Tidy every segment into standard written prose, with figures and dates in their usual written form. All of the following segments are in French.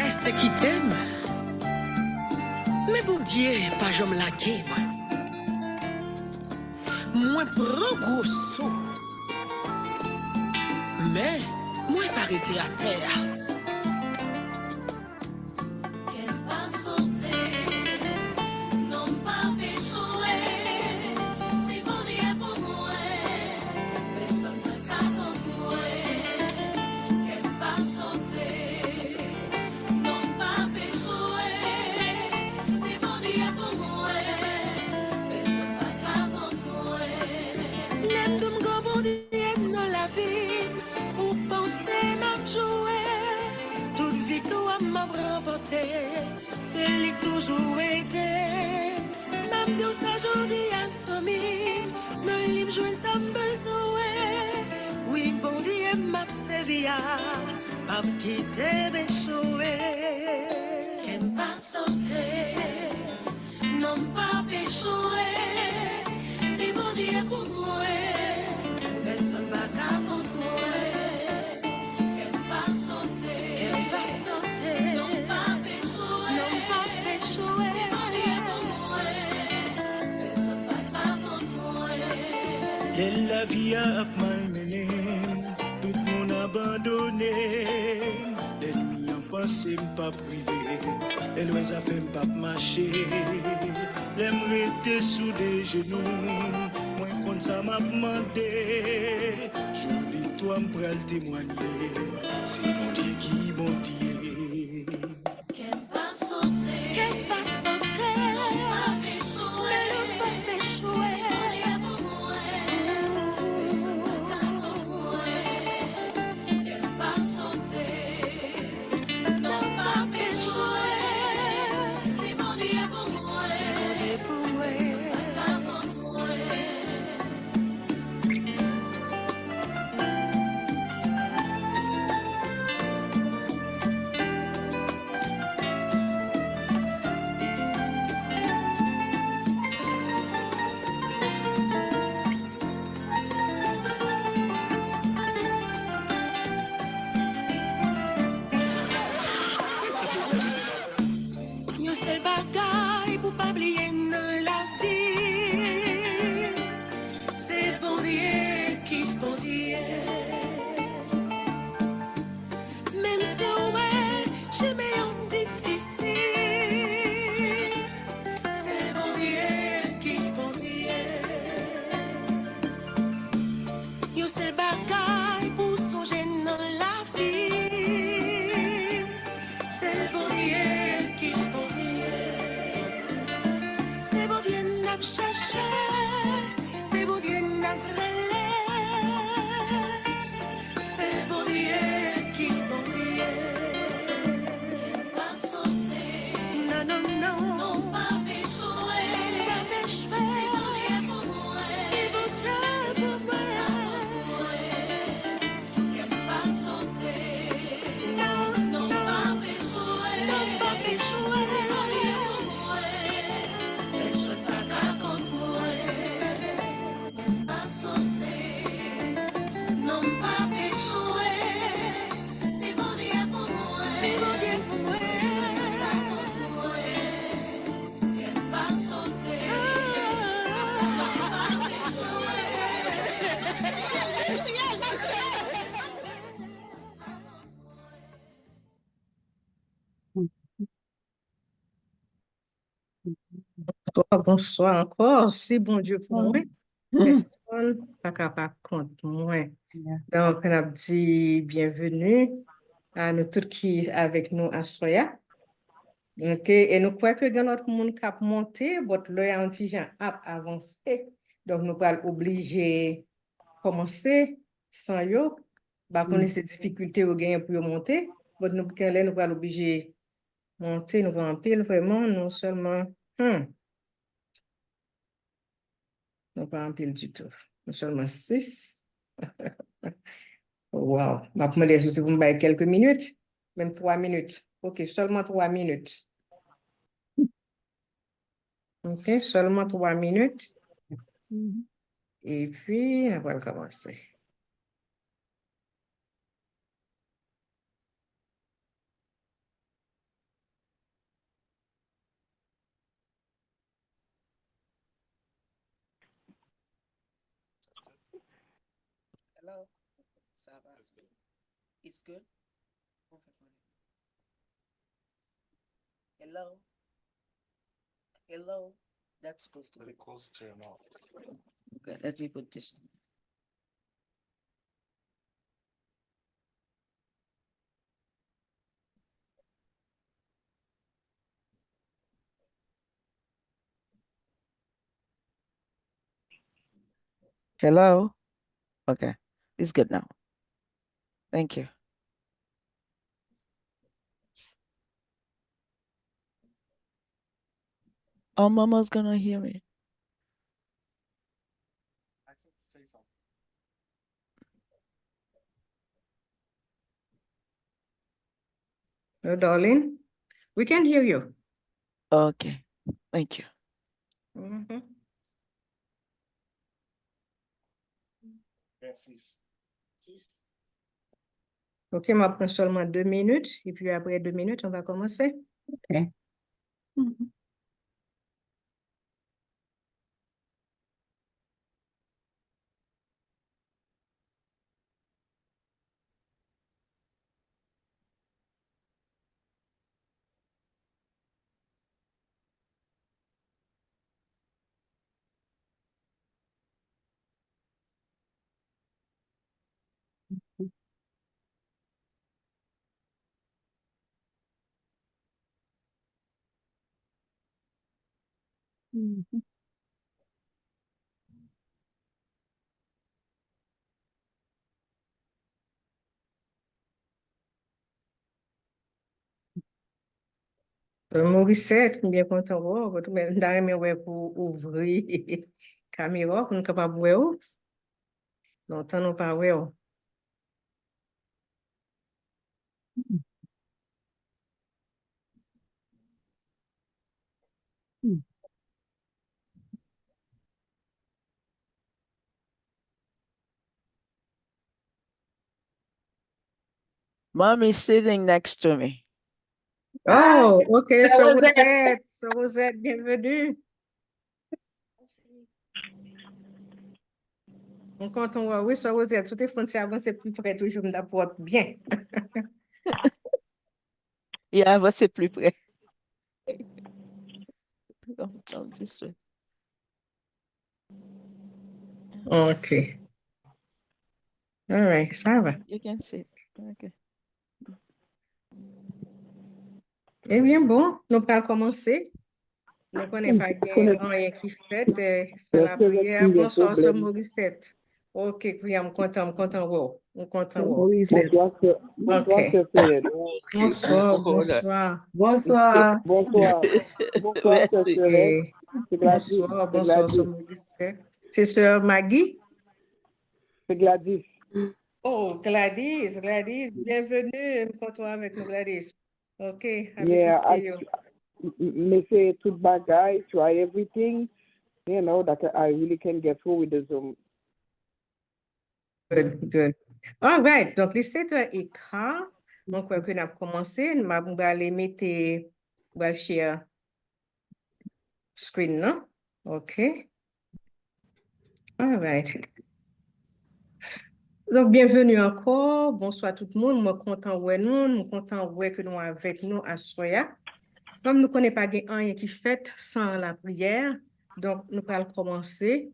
c'est qui t'aime. Mais bon Dieu, pas j'aime la game. Moi prends gros saut. Mais moi pas arrêté à terre. C'est lui toujours été. Même de sa journée à sommeil, me libre jouer sans besoin. Oui, bon Dieu m'a servi à pas me quitter, mais chouer. Qu'elle pas sauter, non pas péchouer. C'est bon Dieu pour moi, mais ça m'a qu'à contrôler. Qu'elle pas sauter, non pas. La vie a malmené, tout le monde abandonné. L'ennemi en pensé pas privé, l'ouest a fait pas marcher. L'aimerait était sous des genoux, moi contre ça m'a demandé. Je vis toi me le témoigner, c'est mon Dieu qui bon Dieu. Qu'elle pas sauter, qu'elle pas sauter, non pas péchouer, non pas péchouer. Bonsoir encore. Si bon Dieu pour moi, personne pas capable contre moi. Donc, on a dit bienvenue à nous tous qui avec nous à Soya. OK, et nous croyons que dans notre monde cap monter, votre l'œil antigen a avancé. Donc, nous allons obliger commencer sans yo. Bah, connaître ces difficultés au gain pour monter. Donc, nous allons obliger monter, nous allons pile vraiment, non seulement. Non, pas un pile du tout. Non seulement 6. Wow. Ma première chose, c'est vous me baillez quelques minutes, même 3 minutes. OK, seulement 3 minutes. OK, seulement 3 minutes. Et puis, on va commencer. Hello? Ça va? It's good? Hello? Hello? That's supposed to be close to your mouth. Okay, let me put this. Hello? Okay, it's good now. Thank you. Oh, Mama's gonna hear me. Say something. Oh, darling, we can hear you. Okay, thank you. Mhm. Yes. OK, on va prendre seulement 2 minutes et puis après 2 minutes, on va commencer. Okay. Mhm. Mhm. Morissette, bien content voir votre dame ouais pour ouvrir caméra pour nous capable voir. Longtemps nous pas voir. Mom is sitting next to me. Oh, OK, Sœur Rosette. Rosette, Sœur Rosette, bienvenue. On content voir, oui, Sœur Rosette, tout est foncé avancer plus près toujours de la porte. Bien. Yeah, c'est plus près. Come this way. OK. All right, ça va. You can sit. Okay. Eh bien, bon, nous allons commencer. Nous ne connaissons pas rien qui fait, c'est la prière. Bonsoir, Sœur Morissette. OK, oui, I'm content, wow. I'm content, wow. Morissette. OK. Bonsoir, bonsoir. Bonsoir. Merci. OK. Bonsoir, Sœur Morissette. C'est Sœur Maggie? C'est Gladys. Oh, Gladys, bienvenue. Content avec nous, Gladys. OK, happy Yeah, to see you. me say tout bagay, try everything, you know, that I really can get through with the Zoom. Good. All right. Donc, les 7h15, donc, on a commencé. On va aller mettre, on va share screen, non? OK. All right. Donc, bienvenue encore. Bonsoir tout le monde. Moi, content ouais nous content ouais que nous avec nous à Soya. Comme nous ne connaissons pas rien qui fait sans la prière, donc nous allons commencer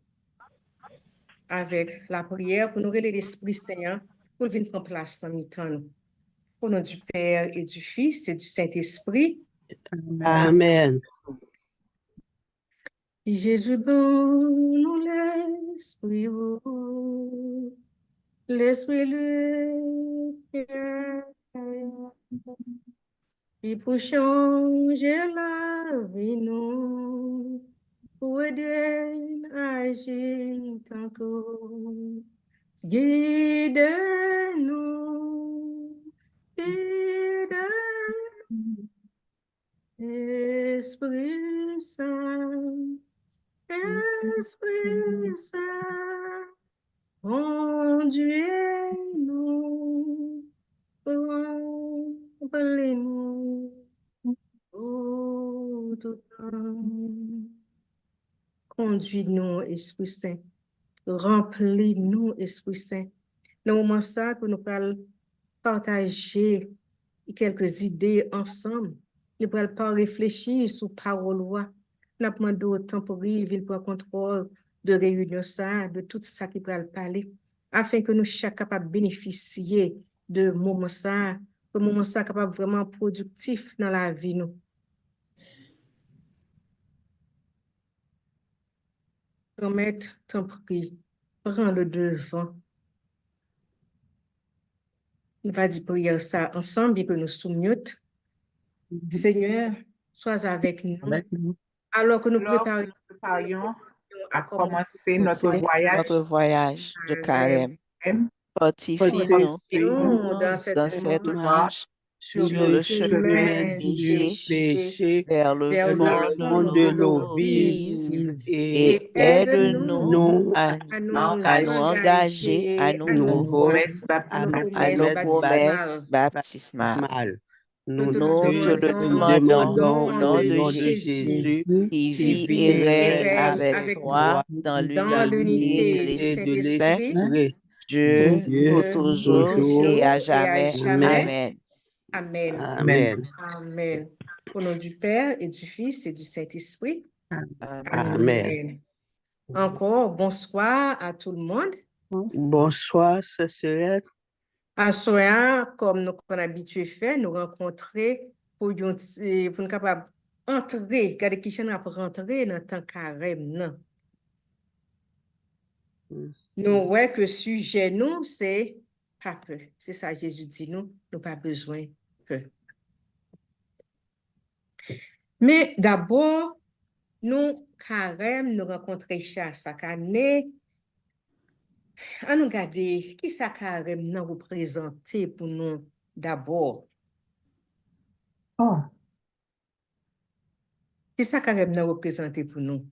avec la prière pour nous relayer l'Esprit Saint pour venir prendre place dans notre temps. Au nom du Père et du Fils et du Saint-Esprit. Amen. Jésus donne-nous l'Esprit, l'Esprit le cœur, et pour changer la vie, nous, pour aider à agir tantôt. Guide-nous, guide-nous, Esprit Saint, Esprit Saint, conduis-nous, remplis-nous tout le temps. Conduis-nous, Esprit Saint, remplis-nous, Esprit Saint. Dans le moment ça, que nous allons partager quelques idées ensemble, nous allons pas réfléchir sur parole. Nous avons demandé au temps pour vivre, pour contrôle de réunion ça, de tout ça qui peut parler, afin que nous chaque capable bénéficier de moment ça, que moment ça capable vraiment productif dans la vie nous. Promettre, t'en prie, prends le devant. Nous va dire prière ça ensemble et que nous sommes Seigneur, sois avec nous. Avec nous. Alors que nous Alors, préparions nous préparions à à commencer notre C'est voyage notre voyage de carême. Fortifie-nous Fortifie-nous dans Dans cette cette marche marche sur sur le le chemin chemin du du péché vers le vers dans le fond le de fond de fond l'eau l'eau vive vive et et aide-nous nous à nous à nous engager à nouveau à nos à nos promesses promesses baptismales. baptismales. Nous Nous te Nous te le te le demandons demandons au au nom au de nom de Jésus, Jésus qui qui vit vit et et règne règne avec avec toi toi dans dans l'unité de l'unité du et de l'Esprit Saint, Saint-Esprit, Dieu Dieu pour de toujours toujours. et à toujours et à jamais. Amen. jamais. Amen. Amen. Amen. Amen. Au nom du Père et du Fils et du Saint-Esprit. Amen. Amen. Encore, bonsoir à tout le monde. Bonsoir, ce serait À soir, comme nous avons habitué à faire, nous rencontrer pour nous capables d'entrer, regarder qui chien pour rentrer dans le temps carême. Non. Nous voyons que le sujet, nous, c'est pas peur. C'est ça, Jésus dit, nous pas besoin de peur. Mais d'abord, nous, carême, nous rencontrons chaque année. On nous regarder qui ça carême nous représenter pour nous d'abord. Oh, Qui ça carême nous représenter pour nous?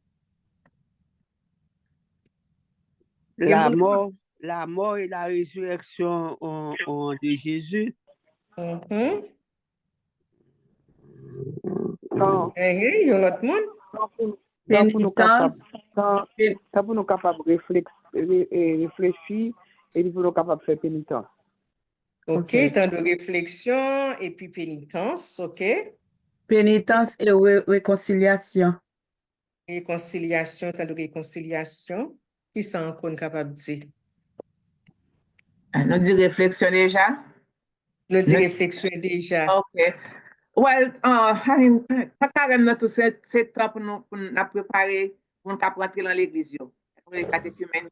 la mort et la résurrection de Jésus. Mhm. Quand, Il y a l'autre monde. quand pour nous capables de réfléchir et pour nous capables de faire pénitence. OK, temps de réflexion et puis pénitence, OK. Pénitence et réconciliation. Réconciliation, temps de réconciliation. Qui ça encore capable de dire? nous dit réflexion déjà. Nous dit réflexion déjà. OK. Well, pas carême dans tout c'est temps pour nous préparer pour nous rentrer dans l'église. Pour les catéchumènes,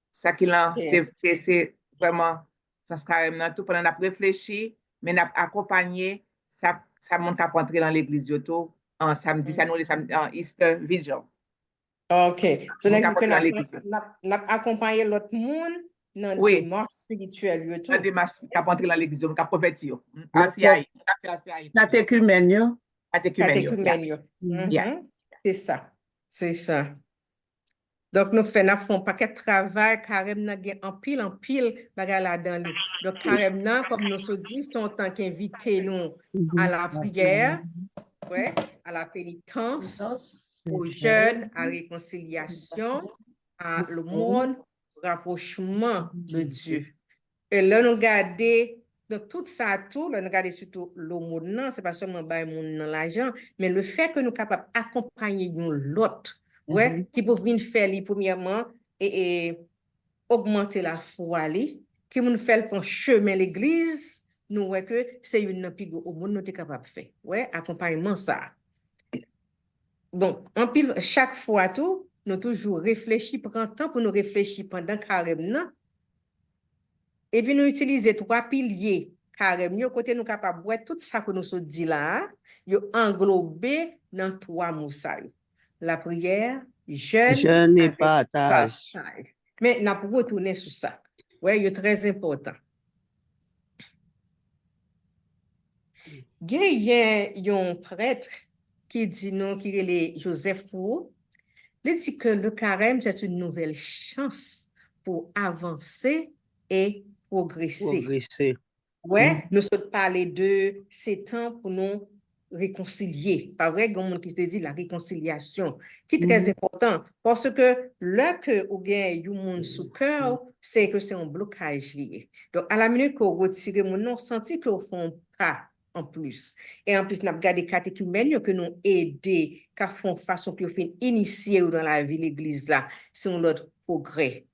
ça qui là, c'est vraiment ça se carême dans tout pendant qu'on réfléchit, mais nous accompagner ça monte à rentrer dans l'église tout en samedi, ça nous les samedi en Easter Vigil. OK. So, Nous nous accompagner l'autre monde dans Oui. des démarches spirituelles. Nous démarche qui rentrer dans l'église, nous convertir. Catéchumène, yo. Catéchumène. Mhm. C'est ça. C'est ça. Donc, nous faisons un paquet de travail, carrément, en pile, bagarre là-dedans. Donc, carrément, comme nous se dit, sont tant qu'invités nous à la prière, ouais, à la pénitence, aux jeûnes, à la réconciliation, à le monde, rapprochement de Dieu. Et là, nous regardons donc tout ça, là, nous regardons surtout le monde, non, c'est pas seulement le monde dans l'argent, mais le fait que nous sommes capables d'accompagner l'autre, ouais, qui peut venir faire, premièrement, et augmenter la foi, qui nous fait le chemin l'église, nous voyons que c'est une plus au monde nous sommes capables de faire, ouais, accompagnement ça. Donc, en pile, chaque fois, tout, nous toujours réfléchir, prendre temps pour nous réfléchir pendant carême, non? Et puis, nous utilisons 3 piliers carrément, côté nous capables de voir tout ça que nous sommes dit là, nous englobé dans 3 mots. La prière, jeûne et partage. Mais nous pouvons retourner sur ça. Oui, c'est très important. Il y a un prêtre qui dit non, qui est Joseph Fou. Il dit que le carême, c'est une nouvelle chance pour avancer et progresser. Ouais, nous sommes parlé de ces temps pour nous réconcilier. Pas vrai, il y a un monde qui se dit la réconciliation, qui est très important, parce que là que ou bien il y a un monde sous cœur, c'est que c'est un blocage lié. Donc, à la minute qu'on retire mon nom, senti qu'on font pas en plus. Et en plus, nous avons gardé catéchumènes que nous aider, qu'à font façon que nous fait initier dans la vie l'église là, c'est un autre progrès.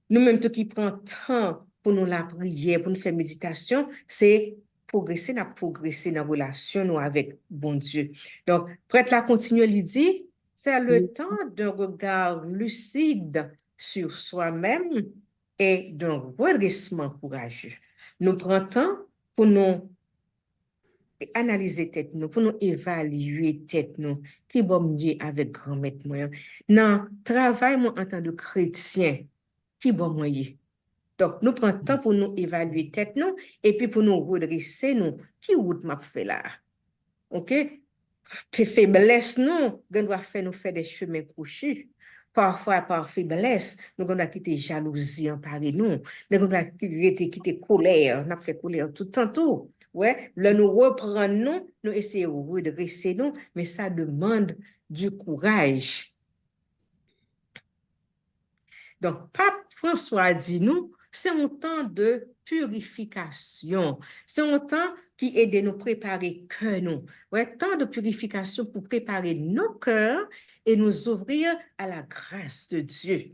Nous-mêmes, tout qui prend temps pour nous la prière, pour nous faire méditation, c'est progresser dans la relation nous avec bon Dieu. Donc, prête la continuer, Lydie, c'est le temps d'un regard lucide sur soi-même et d'un redressement courageux. Nous prenons temps pour nous analyser tête nous, pour nous évaluer tête nous, qui bon Dieu avec grand maître moi. Non, travail moi en tant que chrétien, qui bon moyen. Donc, nous prenons temps pour nous évaluer tête nous et puis pour nous redresser nous. Qui route m'a fait là? OK? Faiblesse nous, on doit faire nous faire des chemins crochus. Parfois, par faiblesse, nous devons quitter jalousie en parler nous. Nous devons quitter colère. Nous fait colère tout le temps tout. Ouais, là nous reprenons, nous essayons de redresser nous, mais ça demande du courage. Donc, Pape François dit nous, c'est un temps de purification. C'est un temps qui aide à nous préparer cœur nous. Ouais, temps de purification pour préparer nos cœurs et nous ouvrir à la grâce de Dieu.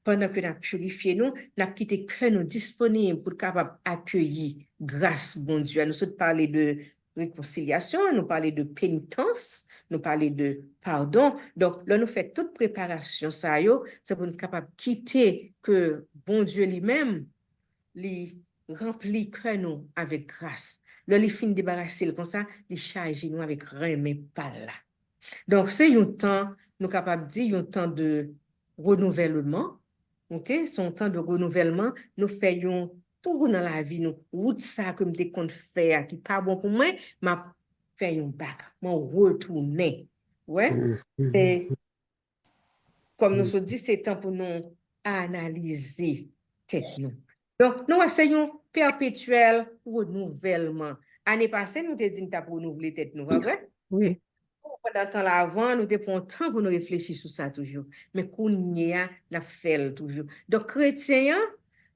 Pendant que nous avons purifié nous, nous avons quitté cœur nous disponible pour capable accueillir grâce, bon Dieu. Nous avons parlé de réconciliation, nous parler de pénitence, nous parler de pardon. Donc, là, nous faisons toute préparation, ça y est, c'est pour nous capables de quitter que bon Dieu lui-même, lui remplit cœur nous avec grâce. Là, il finit de débarrasser comme ça, il charge nous avec rien, mais pas là. Donc, c'est un temps, nous capables de dire, un temps de renouvellement. OK? C'est un temps de renouvellement. Nous faisons tout dans la vie, nous, route ça comme des comptes faire qui pas bon pour moi, m'a fait un bac, m'a retourné. Ouais? Et comme nous se dit, c'est temps pour nous analyser tête nous. Donc, nous essayons perpétuel renouvellement. Année passée, nous te dit que nous renouveler tête nous, vrai? Oui. Pendant temps là avant, nous prenons temps pour nous réfléchir sur ça toujours. Mais qu'on y a, la fait toujours. Donc, chrétien,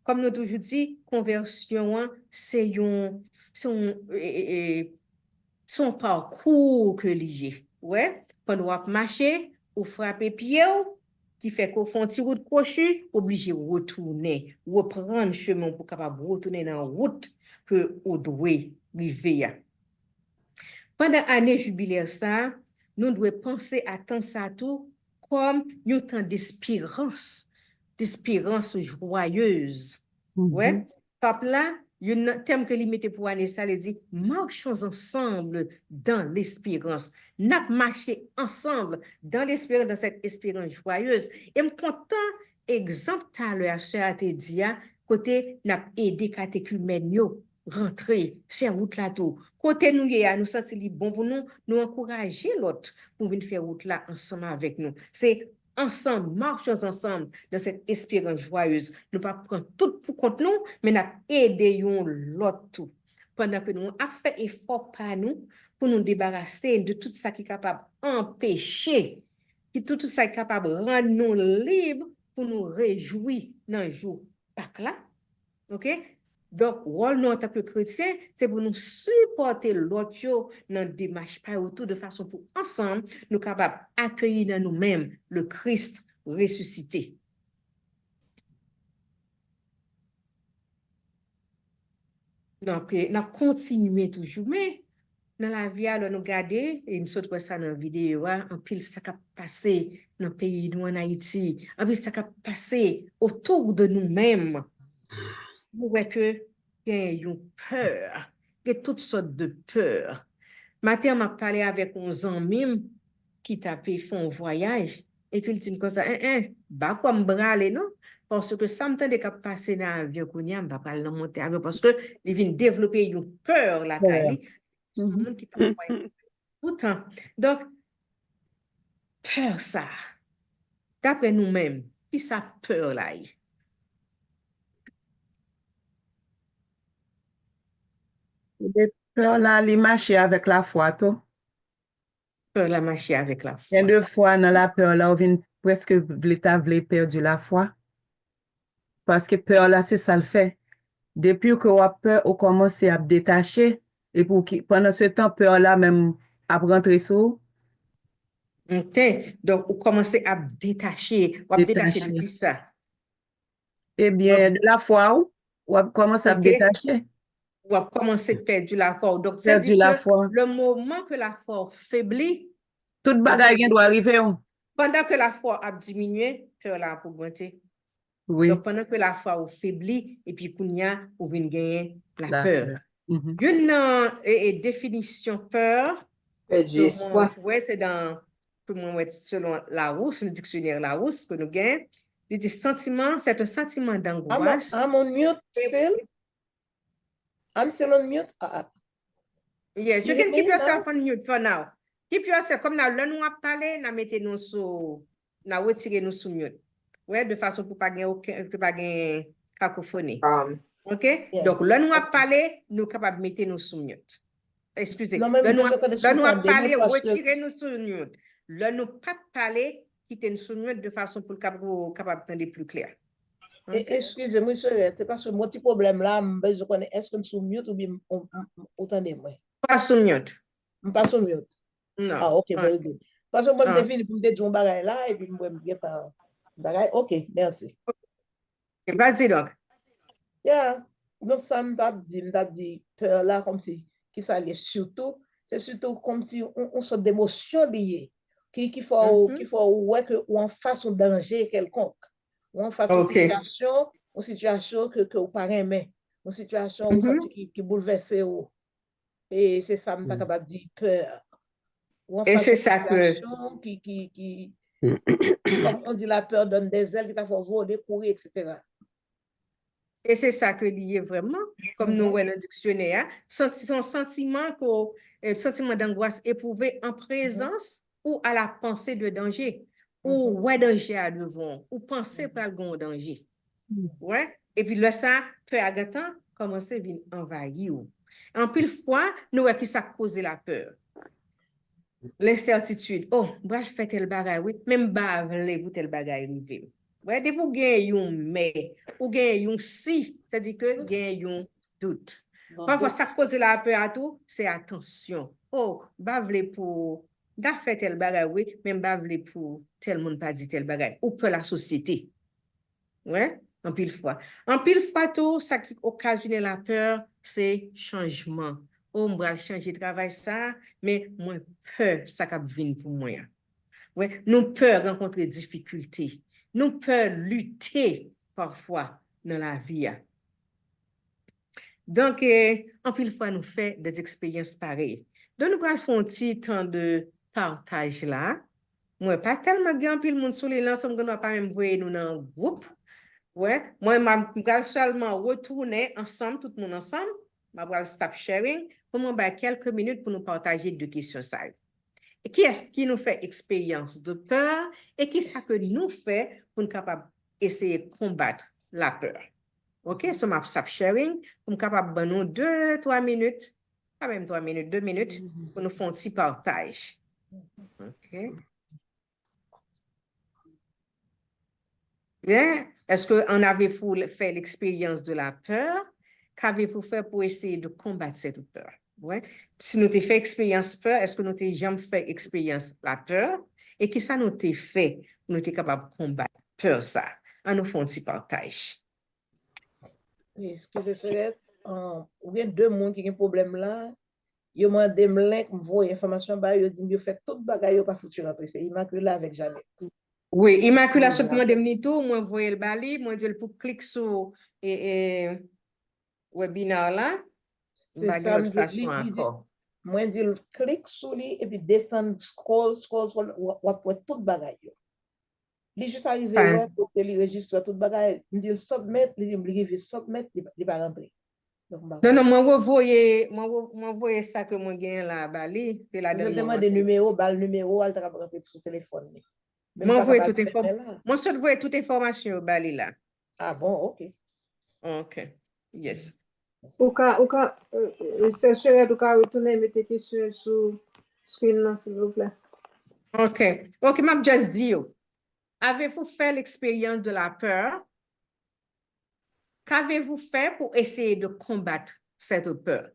comme nous toujours dit, conversion, c'est son parcours que lié. Ouais? Pendant qu'on marche, ou frapper pied, qui fait qu'on fait un petit route crochu, obligé de retourner, reprendre chemin pour capable retourner dans la route que on doit arriver. Pendant l'année jubilaire, ça, nous devons penser à tant ça tout comme un temps d'espérance joyeuse. Ouais. Pape là, il y a un thème que lui mettait pour année ça, il dit marchons ensemble dans l'espérance. Nous marchons ensemble dans l'espérance, dans cette espérance joyeuse. Et me content exemple tout à l'heure, cher Tédia, côté n'a aidé catéchumènes rentrer, faire route là tout. Côté nous, nous sentons bon pour nous encourager l'autre pour venir faire route là ensemble avec nous. C'est ensemble, marchons ensemble dans cette espérance joyeuse. Nous ne pas prendre tout pour compte nous, mais nous aider l'autre tout. Pendant que nous avons fait effort par nous pour nous débarrasser de tout ça qui est capable d'empêcher, tout ça qui est capable de rendre nous libres pour nous réjouir dans le jour Pâques là. OK? Donc, rôle nous en tant que chrétien, c'est pour nous supporter l'autre dans la démarche par autour de façon pour ensemble, nous capables d'accueillir dans nous-mêmes le Christ ressuscité. Donc, nous continuons toujours, mais dans la vie, alors nous regardons, et nous sommes ça dans la vidéo, en pile ça qui a passé dans le pays nous en Haïti, en pile ça qui a passé autour de nous-mêmes. Vous voyez que il y a une peur, il y a toutes sortes de peurs. Matin, m'a parlé avec un ami qui t'a fait un voyage, et puis il dit comme ça, bah quoi me braler, non? Parce que ça me tente de passer dans l'avion, qu'on y a, bah pas le monter avion, parce que il vient développer une peur, la Kali. Pourtant, donc, peur ça, d'après nous-mêmes, qui ça peur là? Des peurs là, les marcher avec la foi, toi. Peur la marcher avec la foi. Il y a deux fois dans la peur là, on vient presque vle perdu la foi. Parce que peur là, c'est ça le fait. Depuis que on a peur, on commence à détacher. Et pendant ce temps, peur là, même à rentrer sous. OK. Donc, vous commencez à détacher. Vous détacher Détacher. depuis ça. Eh bien, de la foi, on commence à OK. détacher. Ou a commencé à perdre la foi. Donc, c'est Perdu dire la que foi. le moment que la foi faiblit, Toute bagaille qui doit arriver. pendant que la foi a diminué, peur là a augmenté. Oui. Donc, pendant que la foi a faibli, et puis kounya, ou vient gagner la La peur. peur. Une définition peur. Perdu espoir. Ouais, c'est dans, selon Larousse, le dictionnaire Larousse que nous gagnons. Il dit sentiment, c'est un sentiment d'angoisse. I'm on mute still. I'm still on mute. Yes, you You can hear keep me yourself on mute for now. Keep yourself, comme now, là, nous a parlé, nous mettez nous sur, nous retiré nous sous mute. Ouais, de façon pour pas gagner cacophonie. OK? Yeah. Donc, là, nous a parlé, nous capables de mettre nous sous mute. Excusez. Non, même Là, nous besoin que là, nous a nous parlé, parce que- retirer nous sous mute. Là, nous pas parlé, quitter nous sous mute de façon pour capable d'entendre plus clair. Et- Excusez-moi, c'est parce que mon petit problème là, je connais, est-ce que je suis mute ou bien entendez-moi? Pas sous mute. Je pas sur mute. Non. Ah, ok, very good. Parce que moi, Ah. je fini pour me dire un bagage là, et puis moi, je vais pas bagage. Ok, merci. Vas-y donc. Yeah. Donc, ça m'a dit peur là, comme si, qui ça allait surtout, c'est surtout comme si on sort d'émotion liée, qu'il faut, ouais, que, ou en face un danger quelconque, ou en face Ok. une situation que vous parlez, mais une situation où qui bouleverse ou. Et c'est ça, je suis capable de dire peur. Ou en Et face c'est une ça que- situation qui comme on dit, la peur donne des ailes, qui t'a fait voler, courir, etc. Et c'est ça que lié vraiment, comme nous voyons dans le dictionnaire, son sentiment, sentiment d'angoisse éprouvé en présence ou à la pensée de danger, ou ouais danger à devant, ou penser par le danger. Ouais. Et puis là, ça fait à temps commencer à venir envahir. En pile fois, nous voyons qui ça cause la peur. L'incertitude. Oh, je vais faire tel bagay, oui, même pas vle pour tel bagay arriver. Ouais, de vous gagnez un mais, ou gagnez un si, c'est-à-dire que gagnez un doute. Parfois, ça cause la peur à tout, c'est attention. Oh, je vle pour, je faire tel bagay, oui, même pas vle pour tel monde pas dit tel bagay, ou pour la société. Ouais, en pile fois. En pile fois, tout, ça qui occasionne la peur, c'est changement. Oh, je vais changer de travail, ça, mais moi, peur, ça qui vient pour moi. Ouais, nous peur rencontrer des difficultés. Nous peur lutter parfois dans la vie. Donc, en pile fois, nous faisons des expériences pareilles. Donc, nous allons faire un petit temps de partage là. Moi, pas tellement grand pile monde sur les l'ensemble, nous pas même voir nous dans un groupe. Ouais, moi, je vais seulement retourner ensemble, tout le monde ensemble. Je vais stop sharing pour nous avoir quelques minutes pour nous partager deux questions. Et qui est-ce qui nous fait expérience de peur et qui est-ce que nous fait pour nous capables essayer de combattre la peur? OK, so je stop sharing pour nous capables de nous 2-3 minutes, pas même 3 minutes, 2 minutes pour nous faire un petit partage. OK. Bien, est-ce qu'on avait fait l'expérience de la peur? Qu'avez-vous fait pour essayer de combattre cette peur? Ouais. Si nous avons fait expérience peur, est-ce que nous avons jamais fait expérience la peur? Et qui ça nous a fait pour nous être capable de combattre peur ça? On nous fait un petit partage. Excusez-moi, ou bien deux monde qui ont un problème là, ils m'ont demandé que vous information, ils dit que fait tout bagage, pas foutu rentrer. C'est Immaculée avec Jeannette. Oui, Immaculée, ce point de tout, moi, voyez le bali, moi, je pour cliquer sur webinaire là. C'est ça, moi, je clique sur lui et puis descend, scroll, ou après tout bagage. Il juste arrivé, ouais, pour il registre tout bagage, il dit submit, il dit submit, il va rentrer. Non, moi, voyez ça que moi, gagne là, bali. Je demande des numéros, le numéro, elle va rentrer sur le téléphone. Moi, voyez toute information. Moi, je vois toute information au bali là. Ah bon, ok. Ok, yes. Ou ka, retourner mettre question sur screen là, s'il vous plaît. OK. OK, m'a just dit, avez-vous fait l'expérience de la peur? Qu'avez-vous fait pour essayer de combattre cette peur?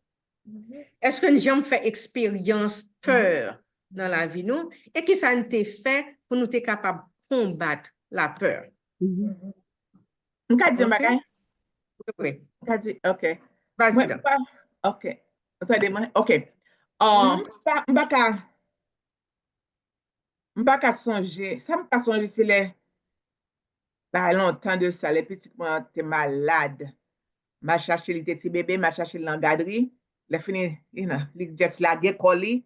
Est-ce que nous avons fait expérience peur dans la vie, nous? Et qui ça nous a fait pour nous être capable de combattre la peur? M'ka di bagay? Oui. M'ka di, OK. Vas-y donc. OK. Attendez-moi. OK. M'baka sonje. Ça m'ka sonje c'est les pas longtemps de ça, les petits moi t'es malade. M'a cherché les petits bébés, m'a cherché l'engadri. Les fini, you know, li just la gekoli.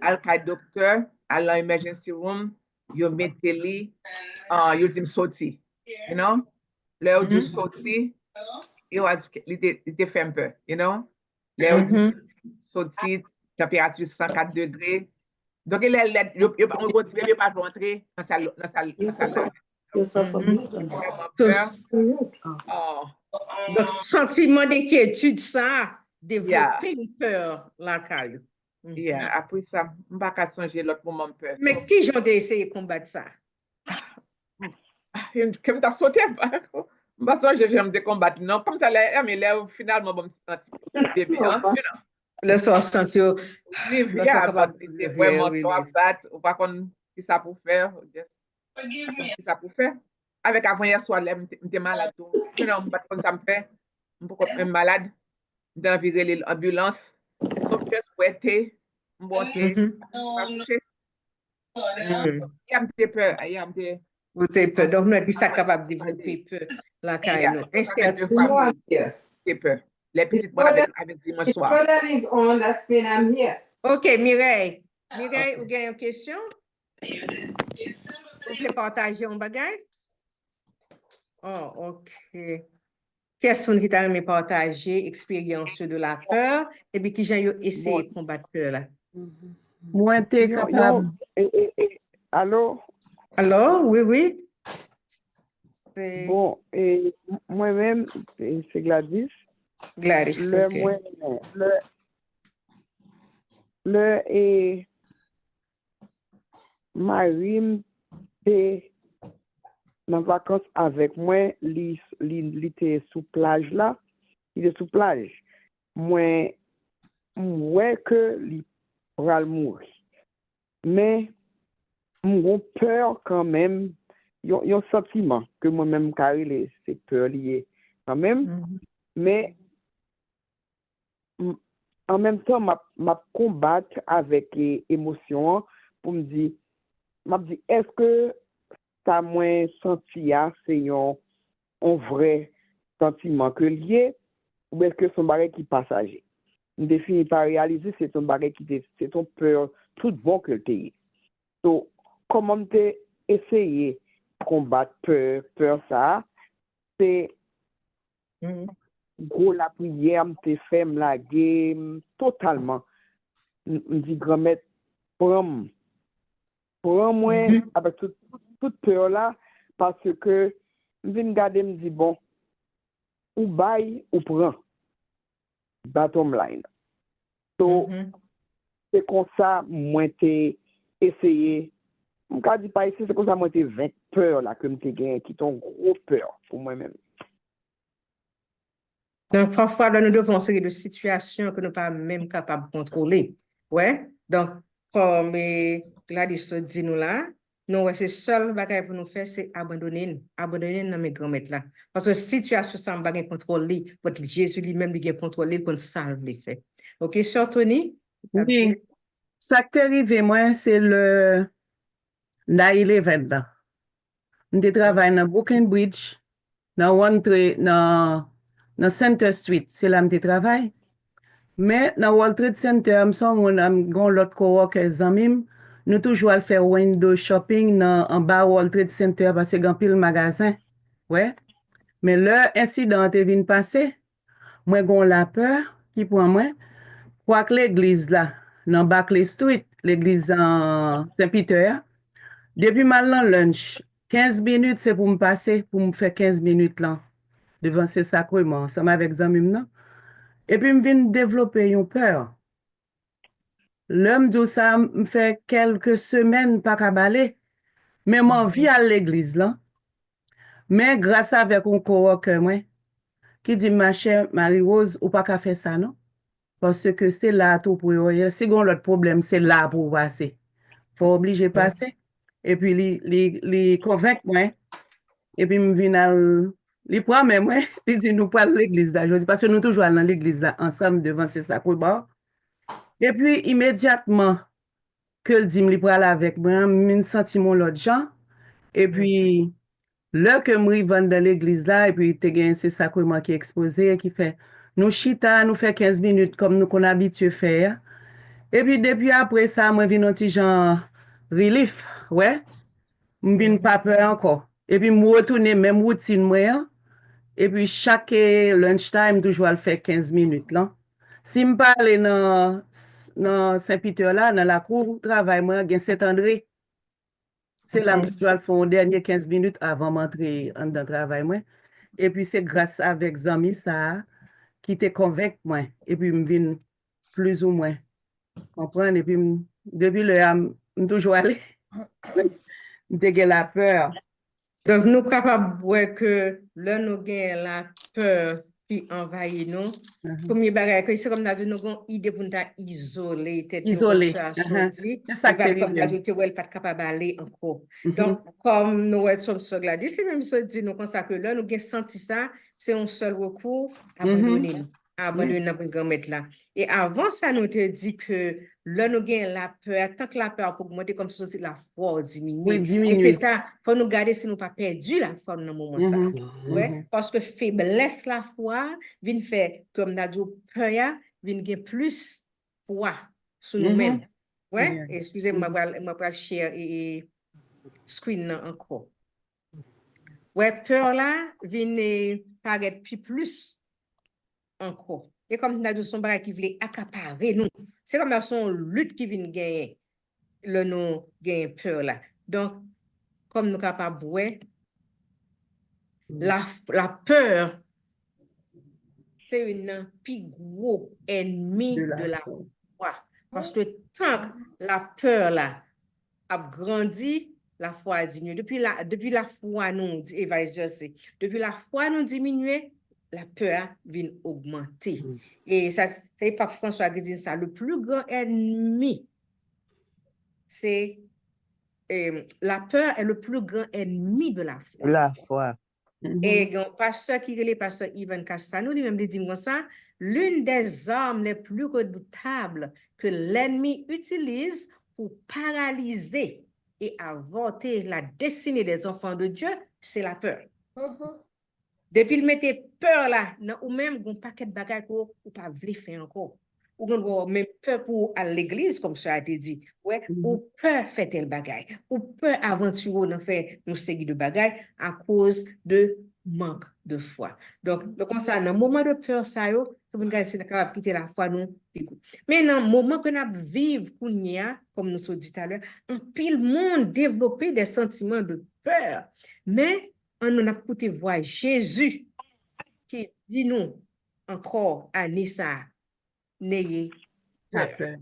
Al ka docteur, à l'emergency room, yo mette li, yo di m'soti. You know? Le yo di soti, yo li te fait un peu, you know? Le yo di soti, température 104 degrés. Donc, on va dire, pas rentrer dans sa Donc, sentiment d'inquiétude, ça, développer une peur, la caille. Yeah, après ça, je ne vais pas songer l'autre moment peur. Mais qui j'en ai essayé de combattre ça? Que je t'ai sauté, je ne vais pas songer, je vais combattre. Non, comme ça, finalement, je me sens le soir senti vraiment trop battre, ou pas qu'on qui ça pour faire, qui ça pour faire. Avec avant hier soir, j'étais malade. Je ne pas comme ça me fait. Je suis malade. Je suis virer l'ambulance. Sauf que je souhaitais monter, pas coucher. Il y a un petit peu, il y a un petit vous avez peur, donc nous sommes capables de développer peur, la caille. Peur. Les petites malades avec dimanche soir. OK, Mireille. Mireille, vous avez une question? Vous voulez partager un bagage? Oh, OK. Question qui t'a aimé partager, expérience de la peur, et puis qui j'ai essayé de combattre peur là. Moi, t'es capable. Allô? Allô? Oui, oui. Bon, et moi-même, c'est Gladys. Gladys, OK. Et Marie était en vacances avec moi, il était sous plage là, il est sous plage. Moi, que il va mourir. Mais j'ai peur quand même, il y a un sentiment que moi-même, carré, c'est peur liée quand même. Mais en même temps, m'a combattre avec émotion pour me dire, est-ce que ça moins senti c'est un vrai sentiment que lié ou est-ce que son bagage qui passager? Je définis par réaliser c'est ton bagage qui c'est ton peur tout bon que tu donc comment tu essayer de combattre peur ça c'est gros la prière me fait me laguer totalement me dit grand-mère prends moi avec toute peur là parce que je viens regarder me dit bon ou bail ou prend bottom line donc c'est comme ça moi t'ai essayé on ka dit pas ici c'est comme ça moi t'ai 20 peur là que me t'ai gagné qui ton gros peur pour moi-même. Donc, parfois, nous devons une série de situations que nous ne sommes pas même capables de contrôler. Ouais. Donc, comme Gladys dit nous là, nous, c'est seul bagage pour nous faire, c'est abandonner dans mes grands-mères là. Parce que situation, ça ne peut pas contrôler. Votre Jésus lui-même, il a contrôlé pour salve les faits. OK, Sœur Tony? Oui. Ça qui est arrivé, moi, c'est le 9/11 là. Je travaille dans Brooklyn Bridge, dans Center Street, c'est là que je travaille. Mais dans World Trade Center, je suis l'autre coworker amim, nous toujours à faire window shopping en bas World Trade Center parce que y a pile magasin. Ouais. Mais l'incident est venu passer. Moi j'ai la peur qui prend moi. Quoi que l'église là, dans Barclay Street, l'église en Saint-Peter, depuis maintenant lunch, 15 minutes c'est pour me passer, pour me faire 15 minutes là, devant ces sacrements, ensemble avec Zamim, non? Et puis, je viens de développer une peur. L'homme dit ça me fait quelques semaines pas qu'à balai, mais m'en vie à l'église là. Mais grâce avec un coworker moi qui dit ma chère Marie-Rose ou pas qu'à faire ça non parce que c'est là tout pour eux. Si on l'autre problème c'est là pour passer. Faut obliger passer et puis les convaincre moi et puis me vient les prend même moi il dit nous pas l'église là je dis parce que nous toujours dans l'église là ensemble devant c'est ça pour bord. Et puis immédiatement que le dit me pour aller avec moi me senti mon l'autre gens et puis là que me vendre dans l'église là et puis te gagne c'est sacrement qui est exposé qui fait nous chita nous fait 15 minutes comme nous qu'on habitué faire et puis depuis après ça moi vinn un petit genre relief ouais me vinn pas peur encore et puis me retourner même routine moi et puis chaque lunchtime toujours le faire 15 minutes là si me parle dans Saint-Peter là dans la cour travail moi gain Saint-André c'est là que je vais faire un dernier 15 minutes avant d'entrer dans le travail moi et puis c'est grâce avec Zami ça qui te convainc moi et puis me vinn plus ou moins comprendre et puis depuis le toujours aller me la peur. Donc, nous sommes capables de voir que là, nous avons la peur qui envahit nous. Premier bagage, c'est comme nous avons une idée pour nous isoler, Isolé. C'est ça que tu comme nous avons pas capable d'aller encore. Donc, comme nous sommes sur la dit, c'est même ça dit nous comme ça que là, nous avons senti ça, c'est un seul recours, abandonner notre grand-mère là. Et avant ça, nous te dit que là, nous avons la peur, tant que la peur pour augmenter, comme ça, c'est la foi diminue. Oui, diminue. Et c'est ça, il faut nous garder si nous pas perdu la foi dans le moment ça. Ouais, parce que faiblesse la foi, vient faire, comme nous avons dit, peur, vient gagner plus poids sur nous-mêmes. Ouais, excusez-moi, je vais share et screen encore. Ouais, peur là, vient paraître plus encore. Et comme nous avons son bagage qui voulait accaparer nous. C'est comme son lutte qui vient gagner le nous gagne peur là. Donc, comme nous sommes capables de voir, la peur, c'est une plus gros ennemi de la foi. Parce que tant que la peur là a grandi, la foi a diminué. Depuis la foi nous, depuis la foi nous diminué, la peur vient augmenter. Et ça, c'est pas François qui dit ça. Le plus grand ennemi, c'est la peur est le plus grand ennemi de la foi. La foi. Et un pasteur qui est le pasteur Ivan Castano, lui-même dit comme ça, l'une des armes les plus redoutables que l'ennemi utilise pour paralyser et avorter la destinée des enfants de Dieu, c'est la peur. Depuis le mettre peur là, ou même un paquet de bagages ou pas voulu faire encore. Ou même peur pour à l'église, comme ça a été dit. Ouais, ou peur faire tel bagage. Ou peur aventurer dans faire une série de bagages à cause de manque de foi. Donc, comme ça, dans le moment de peur, ça, c'est capable de quitter la foi, nous. Mais dans le moment que nous vivons, comme nous sommes dit tout à l'heure, un pile monde développer des sentiments de peur. Mais on a écouté voir Jésus qui dit nous encore à Nissa, n'ayez pas peur.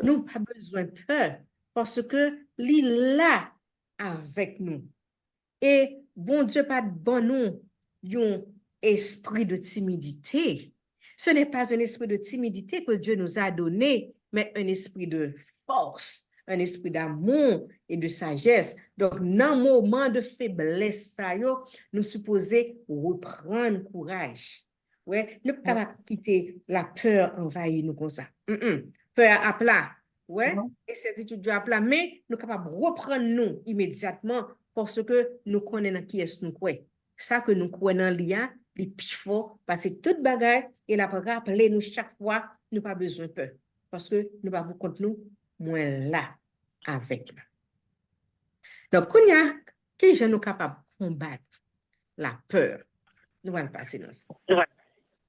Nous pas besoin de peur parce que l'il est là avec nous. Et bon Dieu pas de bon nous un esprit de timidité. Ce n'est pas un esprit de timidité que Dieu nous a donné, mais un esprit de force, un esprit d'amour et de sagesse. Donc, dans le moment de faiblesse, nous supposons reprendre courage. Ouais, ne pas quitter la peur envahir nous comme ça. Peur à plat. Ouais, et certitude à plat. Mais nous sommes capables de reprendre nous immédiatement parce que nous connaissons qui est nous croyons. Ça que nous croyons dans l'IA, les plus fort, parce que toute bagaille, et la rappeler nous chaque fois, nous pas besoin de peur. Parce que nous pas vous compte nous, moins là, avec nous. Donc, Kounia, qui est nous capable de combattre la peur? Nous allons passer dans ça.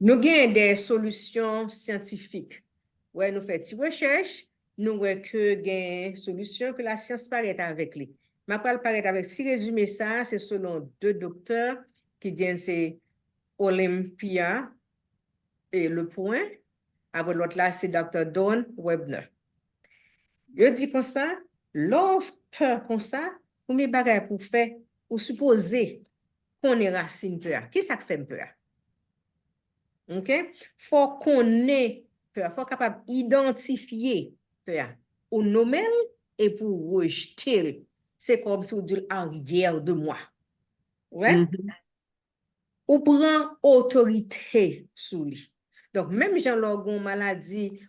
Nous avons des solutions scientifiques. Ouais, nous faisons des recherches, nous voyons que des solutions que la science paraît avec lui. Je vais parler avec, si résumer ça, c'est selon deux docteurs qui disent c'est Olympia et Le Point. Après l'autre là, c'est Dr. Dawn Webner. Je dis comme ça, lorsque peur comme ça, pour mes bagages pour faire, ou supposer qu'on est racine peur. Qui ça fait peur? OK? Faut qu'on ait peur, faut capable identifier peur ou nommer et pour rejeter. C'est comme si on dit arrière de moi. Ouais? Ou prend autorité sur lui. Donc, même Jean Logon maladie,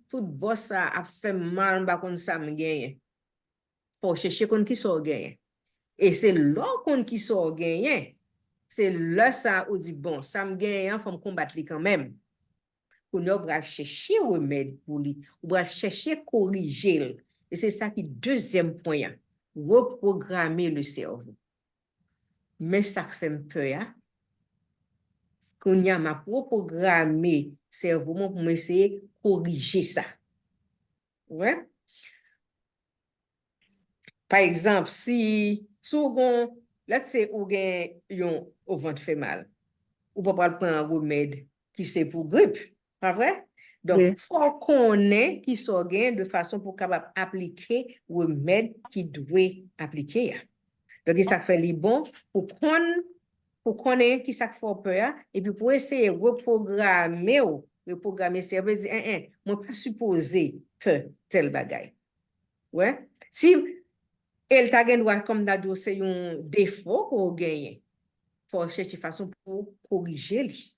tout boss ça a fait mal, bah, comme ça me gagne. Faut chercher qu'on qui sort gagne. Et c'est là qu'on qui sort gagne. C'est là ça, on dit, bon, ça me gagne, faut me combattre lui quand même. On va chercher remède pour lui. On va chercher corriger. Et c'est ça qui est deuxième point. Reprogrammer le cerveau. Mais ça fait peur, hein? Qu'on y a ma reprogrammer cerveau pour essayer de corriger ça. Ouais? Par exemple, si on, let's say, ou gen yon au ventre fait mal, ou pas prendre un remède qui c'est pour grippe, pas vrai? Donc, il faut qu'on ait qui soit gain de façon pour capable appliquer le remède qui doit appliquer. Donc, ça fait les bon pour connaître qui ça fait peur et puis pour essayer de reprogrammer cerveau dire moi pas supposé que tel bagaille. Ouais? Si elle t'a gagné droit comme d'ado c'est un défaut qu'on gagne. Faut chercher façon pour corriger lui.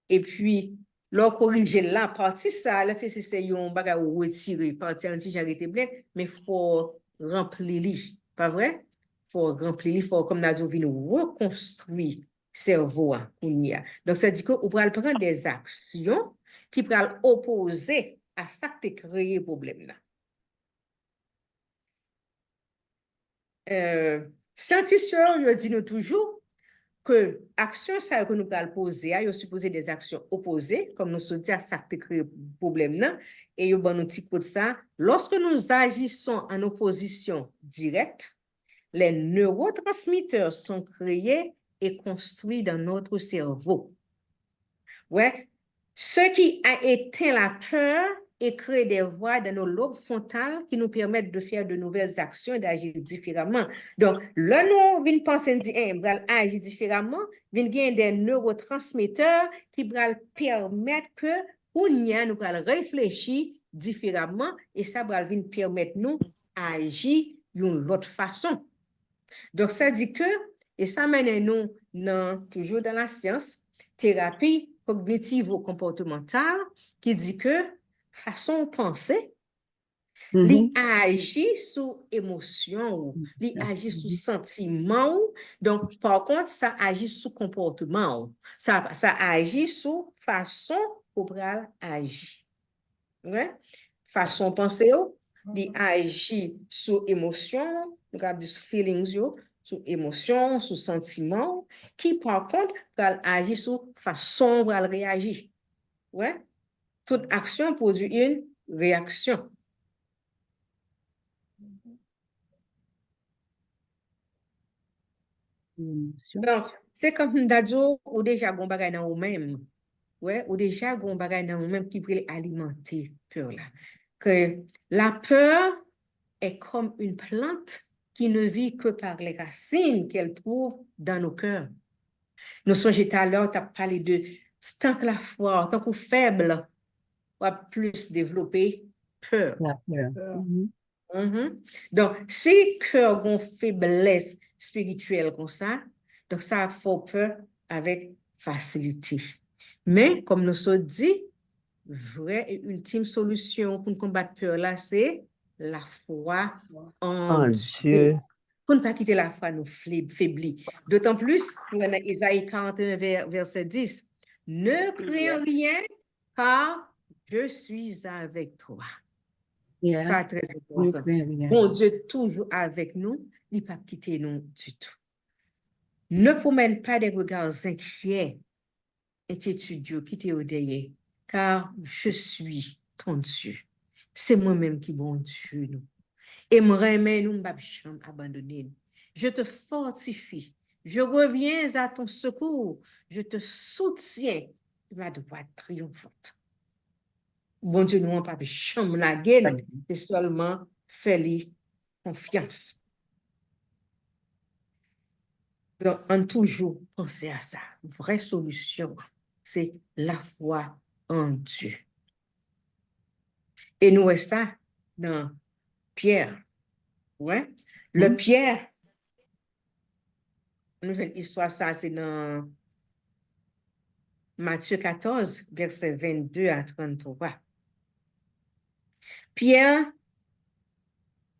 Et puis leur corriger la partie ça là c'est un bagage ou retirer partie anti j'arrêté bien mais faut remplir lui, pas vrai? Faut remplir lui, faut comme d'ado venir reconstruire cerveau donc ça dit que on va prendre des actions qui pourraient opposer à ça qui a créé problème là. Scientifiques, je dis nous toujours que action ça que nous allons poser, il supposé des actions opposées, comme nous se dit à ça qui crée problème là, et il y a un petit coup de ça. Lorsque nous agissons en opposition directe, les neurotransmetteurs sont créés et construits dans notre cerveau. Ouais, ce qui a éteint la peur et créé des voies dans nos lobes frontales qui nous permettent de faire de nouvelles actions et d'agir différemment. Donc, là, nous, venons penser, on va agir différemment, venons gagner des neurotransmetteurs qui vont permettre que nous allons réfléchir différemment et ça va venir permettre nous d'agir d'une autre façon. Donc, ça dit que, et ça mène nous toujours dans la science, thérapie cognitivo-comportementale, qui dit que façon de penser, il agit sous émotion, il agit sous sentiment, donc par contre, ça agit sous comportement, ça agit sous façon pour agir. Ouais? Façon de penser, il agit sous émotion, sous feelings, sous émotion, sous sentiment, qui par contre, agit sous façon de réagir. Ouais? Toute action produit une réaction. Donc, c'est comme d'adjo ou déjà gon bagay dans ou même. Ouais, ou déjà gon bagay dans ou même qui peut alimenter peur là. Que la peur est comme une plante qui ne vit que par les racines qu'elle trouve dans nos cœurs. Nous sommes tout à l'heure, tu as parlé de tant que la foi, tant que faible, on va plus développer peur. La peur. Donc, si cœur a une faiblesse spirituelle comme ça, donc ça fait peur avec facilité. Mais, comme nous sommes dit, vraie et ultime solution pour combattre peur là, c'est la foi en Dieu. Pour ne pas quitter la foi, nous faiblir. D'autant plus, dans Isaïe 41, verset 10, ne crains rien, car je suis avec toi. Yeah. Ça, très important. Bon Dieu est toujours avec nous, il ne va pas quitter nous du tout. Ne promène pas des regards inquiets, inquiétudes qui t'est derrière, car je suis ton Dieu. C'est moi-même qui bon Dieu. Nous. Et me remet nous, ne abandonner. Je te fortifie. Je reviens à ton secours. Je te soutiens de ma droite triomphante. bon Dieu nous pas chambre la gueule, c'est seulement faire confiance. Donc, on toujours penser à ça. Vraie solution, c'est la foi en Dieu. Et nous, ça dans Pierre. Ouais. Le Pierre, nouvelle histoire, ça, c'est dans Matthieu 14, verset 22 à 33. Pierre,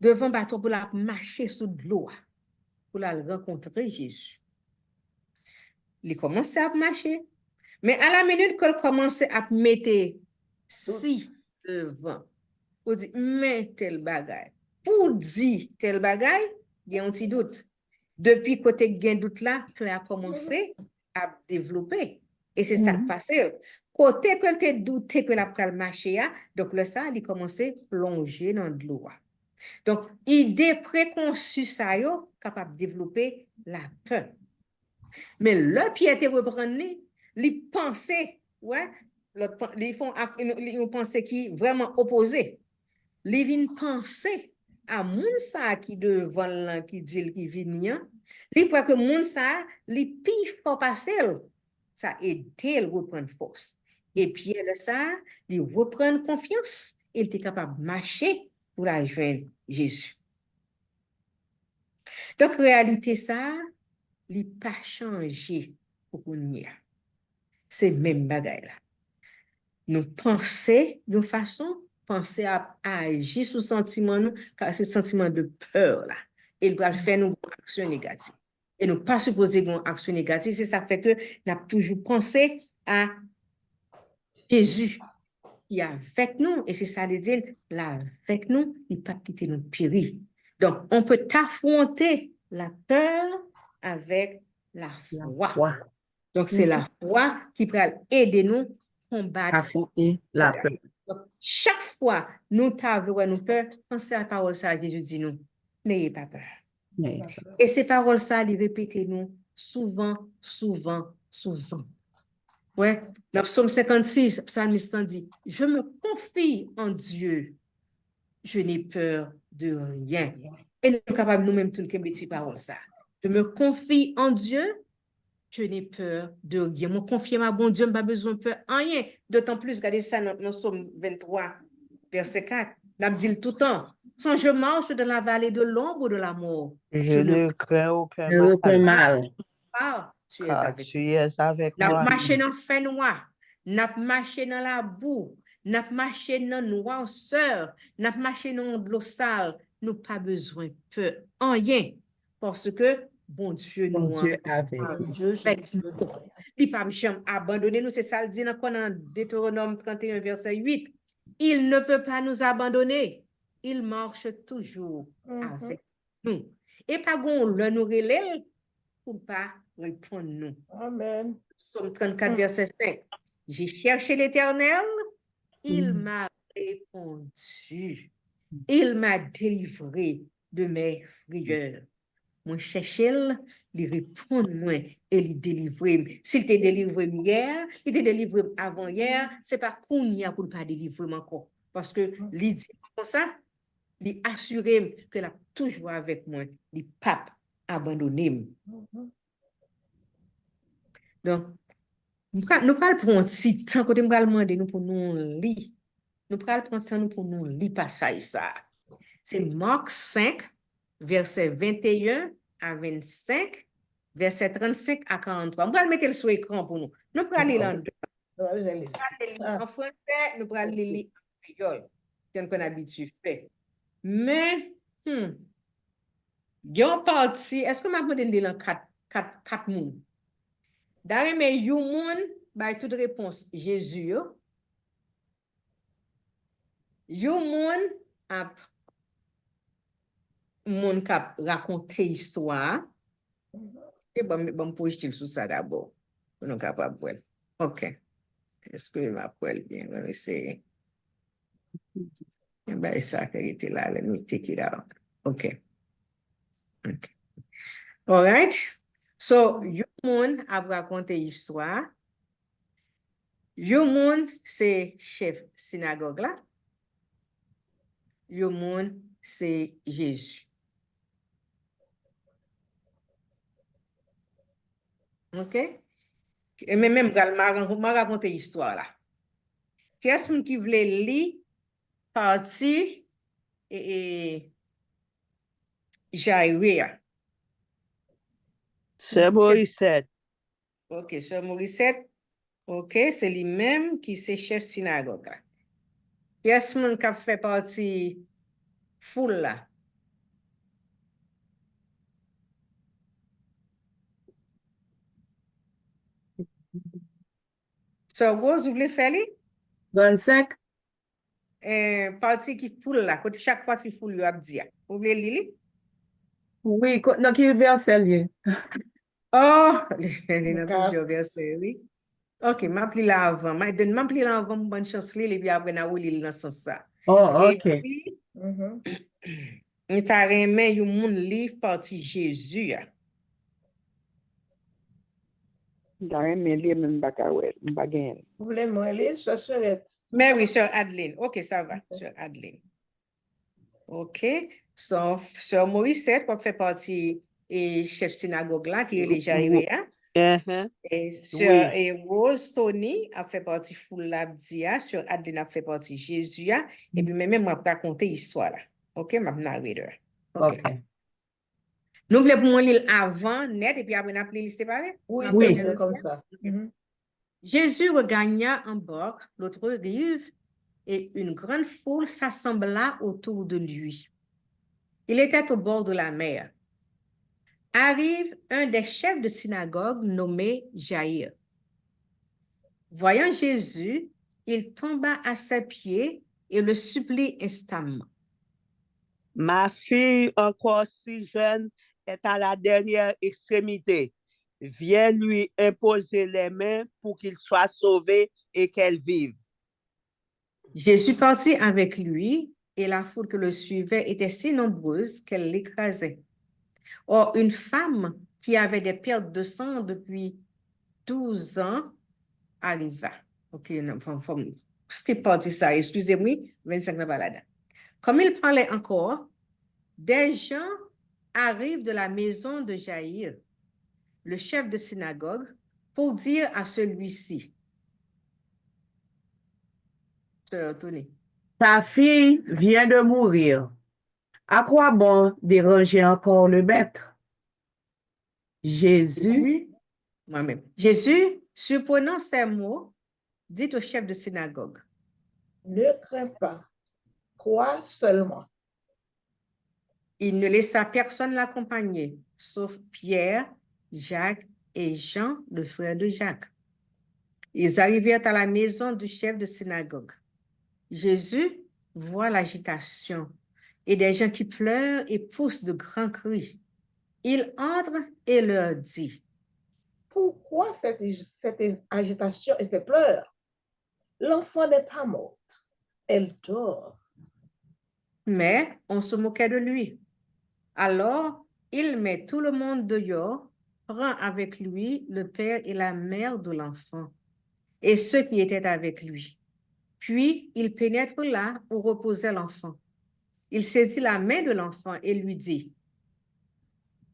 devant bateau pour la marcher sous de l'eau, pour la rencontrer Jésus. Il commençait à marcher. Mais à la minute qu'il commençait à mettre si devant, pour dire, mais tel bagay. Pour dire tel bagay, il y a un petit doute. Depuis côté gain doute là, il a commencé à développer. Et c'est ça qui passe. Côté que tu douté que la pral marcher, donc le ça, il commençait à plonger dans de l'eau. Donc, idée préconçue ça, yo, capable de développer la peur. Mais le pied était reprenné, les pensées, ouais, ils pensées qui vraiment opposé. Les vins penser à moun sa qui devant là qui dit qui vient, les pour que moun sa, les pif pour passer, ça aide à reprendre force. Et puis le ça, il reprend confiance, il était capable de marcher pour la joindre Jésus. Donc réalité ça, il n'a pas changé pour nous. C'est même bagaille là. Nous pensons de façon, penser à agir sous sentiment, car c'est sentiment de peur là. Il va faire une action négative. Et nous pas supposer une action négative, c'est ça qui fait que nous avons toujours pensé à Jésus qui est avec nous, et c'est ça les dire, là avec nous, il ne peut pas quitter nous périr. Donc, on peut affronter la peur avec la foi. Donc, c'est la foi qui peut aider nous à combattre affronter la peur. Donc, chaque fois nous avons nous peur, pensez à la parole ça que Jésus dit nous, n'ayez pas peur. Et ces paroles ça, les répétez nous souvent. Ouais, dans Psaume 56, psalmiste dit, je me confie en Dieu, je n'ai peur de rien. Et nous sommes capables nous-mêmes de nous mettre paroles ça. Je me confie en Dieu, je n'ai peur de rien. Je me confie à ma bon Dieu, je n'ai pas besoin de peur rien. D'autant plus, regardez ça dans Psaume 23, verset 4. On dit tout le temps, quand je marche dans la vallée de l'ombre de la mort, je ne crains aucun mal. Tu es avec moi. N'a marché dans le fait noir, n'a marché dans la boue, n'a marché dans la noirceur, n'a marché dans l'eau sale. Nous pas besoin de peur rien parce que bon Dieu nous avec nous. Il pas jamais abandonner nous, c'est ça le dit dans Deutéronome 31 verset 8. Il ne peut pas nous abandonner. Il marche toujours avec nous. Et pas gon le nous relève pour pas répondre nous. Amen. Psaume 34 verset 5. J'ai cherché l'Éternel, il m'a répondu. Il m'a délivré de mes frayeurs. Moi chercher, il répond moi et il délivre. S'il te délivre hier, il te délivre avant hier, c'est pas qu'on y a pour pas délivrer encore parce que il dit comme ça, il assure que la toujours avec moi, il pas abandonné. Donc nous allons prendre un petit temps quand nous allons demander nous pour nous lire. Nous allons prendre temps pour nous lire passage ça. C'est Marc 5 verset 21 à 25, verset 35 à 43. Nous allons mettre le sur l'écran pour nous. Nous allons lire en deux. Nous allons lire en français, nous allons lire en créole. C'est qu'on a l'habitude de faire. Mais, il y a une partie, est-ce que je vais lire en quatre mots? D'ailleurs, mais you moun, by toute réponse, Jésus. You moun ap moun kap raconte histoire. Et bon projeter sur ça d'abord. Pour nous capable voir. OK. Est-ce que ma poêle bien, on va essayer. Et ben ça qui était là, let me take it out. OK. OK. All right. So, you moun ap raconte histoire. Yo moun, c'est chef synagogue là. Yo moun, c'est Jésus. OK? Et même, m'a raconté l'histoire là. Qui est-ce qui voulait lire partie et Jaïria? Sœur Morissette. OK, Sœur Morissette. OK, c'est lui-même qui c'est chef synagogue là. Qui est-ce qui a fait partie foule là? Sœur Rose, vous voulez faire lui? 25. Partie qui foule là, côté chaque fois si foule yo ap di ya. Vous voulez lire? Oui, non, qui verset lié. Oh, il y a plusieurs versets, oui. Ok, m'a pli la avant. M'a pli la avant, bonne chance li, et puis après, n'a ou li dans ce sens ça. Oh, Et ok. puis, nous t'a remis yon moun livre parti Jésus ya. Vous voulez me lire, ça serait. Mais oui, Sœur Adeline. Ok, ça va, Sœur Adeline. Ok, Sœur Morissette, qui fait partie et chef synagogue là, qui est les Jaïria. Et Sœur Rose Tony a fait partie foule l'abdia, Sœur Adeline a fait partie Jésus, et puis même moi pour raconter l'histoire là. OK, m'a narrateur. OK. Nous voulons pour lire avant net et puis après n'a lire séparé. Oui, comme ça. Jésus regagna en bord l'autre rive et une grande foule s'assembla autour de lui. Il était au bord de la mer. Arrive un des chefs de synagogue nommé Jaïr. Voyant Jésus, il tomba à ses pieds et le supplie instamment. Ma fille, encore si jeune, est à la dernière extrémité. Viens lui imposer les mains pour qu'il soit sauvé et qu'elle vive. Jésus partit avec lui et la foule que le suivait était si nombreuse qu'elle l'écrasait. Or, une femme qui avait des pertes de sang depuis 12 ans arriva. OK, c'était parti ça, excusez-moi, 25 de balade. Comme il parlait encore, des gens arrivent de la maison de Jaïr, le chef de synagogue, pour dire à celui-ci. Ta fille vient de mourir. À quoi bon déranger encore le maître? Jésus, moi-même. Jésus, surprenant ces mots, dit au chef de synagogue. Ne crains pas, crois seulement. Il ne laissa personne l'accompagner, sauf Pierre, Jacques et Jean, le frère de Jacques. Ils arrivèrent à la maison du chef de synagogue. Jésus voit l'agitation et des gens qui pleurent et poussent de grands cris. Il entre et leur dit. Pourquoi cette agitation et ces pleurs? L'enfant n'est pas morte, elle dort. Mais on se moquait de lui. Alors, il met tout le monde dehors, prend avec lui le père et la mère de l'enfant et ceux qui étaient avec lui. Puis, il pénètre là où reposait l'enfant. Il saisit la main de l'enfant et lui dit.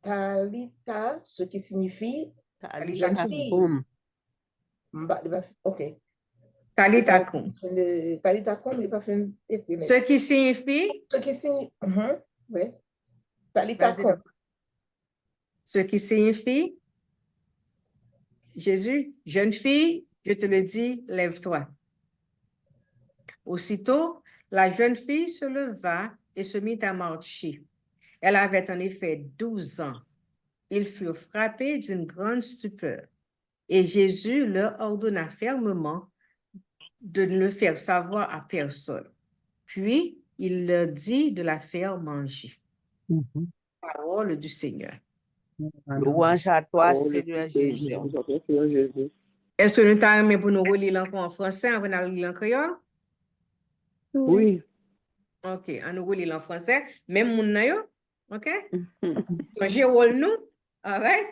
Talita, ce qui signifie Talita kum. OK. Talita kum. Talita kum, il pas fait. Ce qui signifie. Ce qui signifie. Oui. Talita kum. Ce qui signifie. Jésus, jeune fille, je te le dis, lève-toi. Aussitôt, la jeune fille se leva et se mit à marcher. Elle avait en effet 12 ans. Ils furent frappés d'une grande stupeur. Et Jésus leur ordonna fermement de ne le faire savoir à personne. Puis, il leur dit de la faire manger. Parole du Seigneur. Louange à toi, Seigneur Jésus. Est-ce que nous t'avons pour nous relire encore en français avant de lire en créole? Oui. OK, on nous relire en français. Même mon nayo, OK? J'ai rôle nous. All right,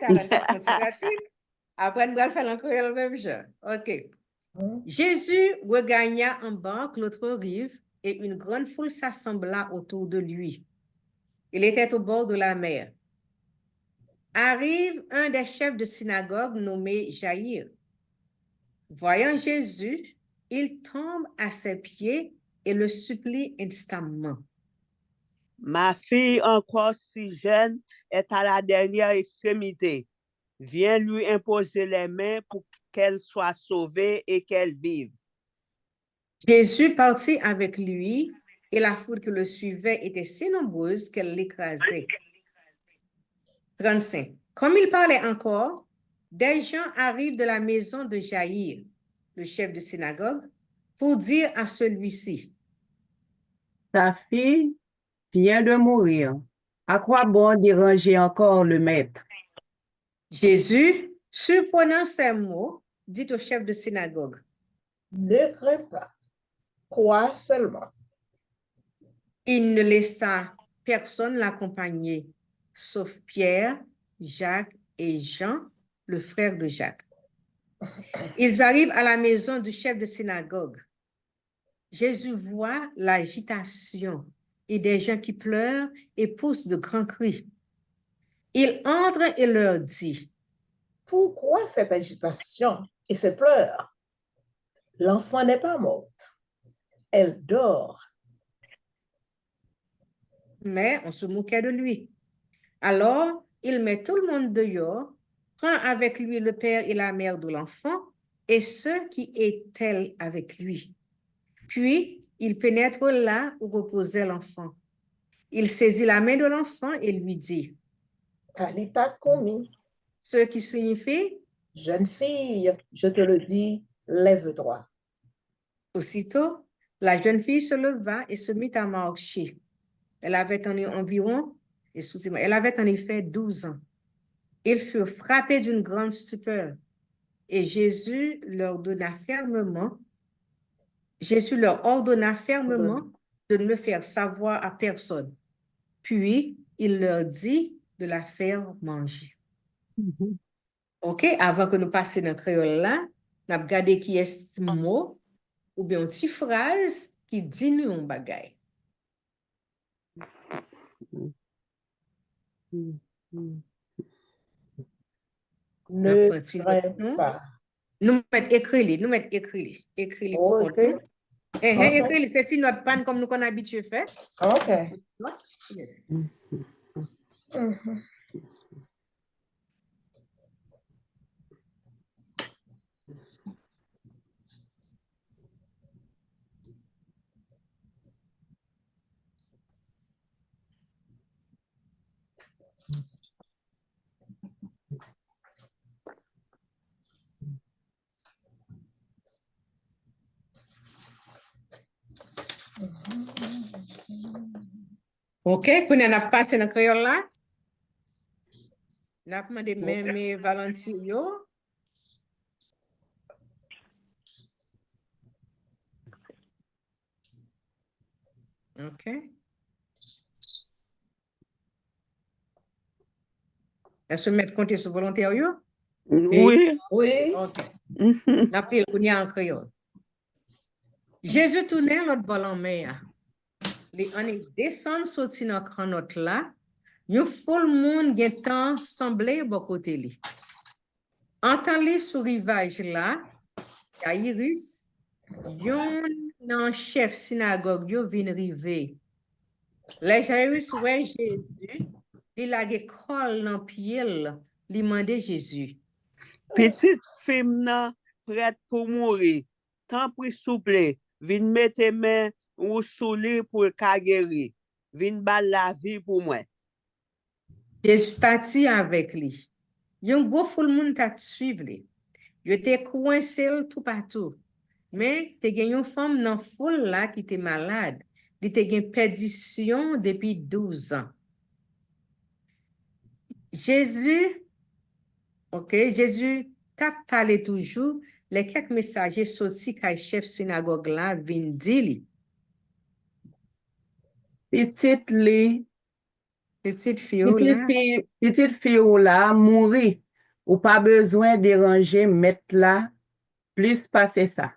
après nous allons faire en créole même genre. OK. Jésus regagna en barque l'autre rive et une grande foule s'assembla autour de lui. Il était au bord de la mer. Arrive un des chefs de synagogue nommé Jaïr. Voyant Jésus, il tombe à ses pieds et le supplie instamment. Ma fille encore si jeune est à la dernière extrémité. Viens lui imposer les mains pour qu'elle soit sauvée et qu'elle vive. Jésus partit avec lui et la foule qui le suivait était si nombreuse qu'elle l'écrasait. 35. Comme il parlait encore, des gens arrivent de la maison de Jaïr, le chef de synagogue, pour dire à celui-ci, Ta fille vient de mourir. À quoi bon déranger encore le maître? Jésus, surprenant ces mots, dit au chef de synagogue, Ne crains pas, crois seulement. Il ne laissa personne l'accompagner, sauf Pierre, Jacques et Jean, le frère de Jacques. Ils arrivent à la maison du chef de synagogue. Jésus voit l'agitation et des gens qui pleurent et poussent de grands cris. Il entre et leur dit, Pourquoi cette agitation et ces pleurs? L'enfant n'est pas morte, elle dort. mais on se moquait de lui. Alors, il met tout le monde dehors, prend avec lui le père et la mère de l'enfant et ceux qui étaient avec lui. Puis, il pénètre là où reposait l'enfant. Il saisit la main de l'enfant et lui dit, Talita Komi, ce qui signifie, jeune fille, je te le dis, lève-toi. aussitôt, la jeune fille se leva et se mit à marcher. Elle avait elle avait en effet 12 ans. Ils furent frappés d'une grande stupeur et Jésus leur ordonna fermement de ne le faire savoir à personne. Puis, il leur dit de la faire manger. OK, avant que nous passions dans le créole là, nous avons regardé qui est ce mot ou bien une petite phrase qui dit nous un bagay. Ne crains pas. Nous mettons écrit. Écrit Oh, pour okay. écrit, c'est une note panne comme nous qu'on habitué faire. OK. Note? Yes. OK, puis on a passé dans le créole là. On a demandé même Valentine yo. OK. Est-ce que mettre compter sur volontaire yo? Oui. Oui. OK. On a pris le en créole. Jésus tournait l'autre bol en mer. On est descend sorti dans cranot là. Yon foule monde gen temps semblé bon côté li. Entend li sur rivage là, Jairus, yon nan chef synagogue yo vin rive. Les Jairus ouais Jésus, li lage kol nan pied li mande Jésus. Petite femme nan prête pour mourir. Tant pris souple, vin mette main ou sou li pour ka guérir. Vin bal la vie pour moi. Jésus parti avec lui. Yon gros foule moun t'a suivre li. Yo te coincé tout partout. Mais te gen yon femme nan foule là qui était malade. Li te gen perdition depuis 12 ans. Jésus t'a parlé toujours, les quelques messagers sortis kay chef synagogue là vin di li. Petite fille ou là mourir ou pas besoin déranger mettre là plus passer ça.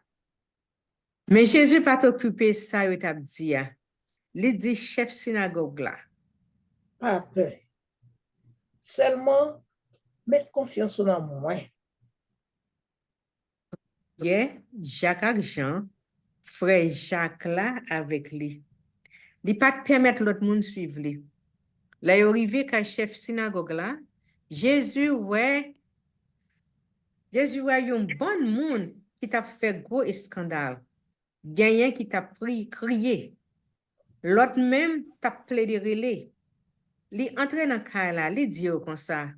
Mais Jésus pas occupé ça, il t'a dit. Il dit chef synagogue là. Pas peur. Seulement, mettre confiance en moi. Yeah, Jacques ak Jean, frère Jacques là avec lui. Il pas permettre l'autre monde suivre lui. Là, il arrivé qu'à chef synagogue là, Jésus ouais un bon monde qui t'a fait gros scandale. Gagnant qui t'a pris crié. L'autre même t'a plaidé relais. Li entre dans cas là, li dit comme ça.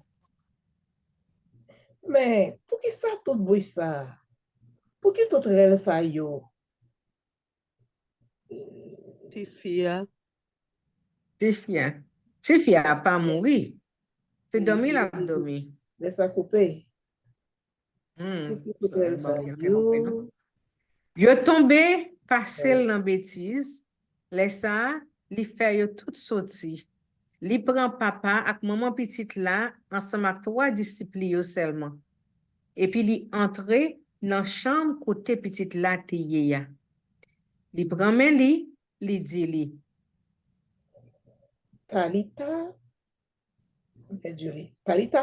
Mais, pour qui ça tout bruit ça? Pour qui tout rêve ça yo? Tifia. Tifia a pas mouru. C'est dormi la dormi. Laisse ça couper. Hmm. Pour qui tout rêve ça yo? Yo tombé parcelle dans bêtise. Laisse ça, li fait yo tout sorti. Li prend papa ak maman petite là ensemble avec 3 disciples yo seulement. Et puis li entre dans chambre côté petite là te ya. Li prend men li dit li. Talita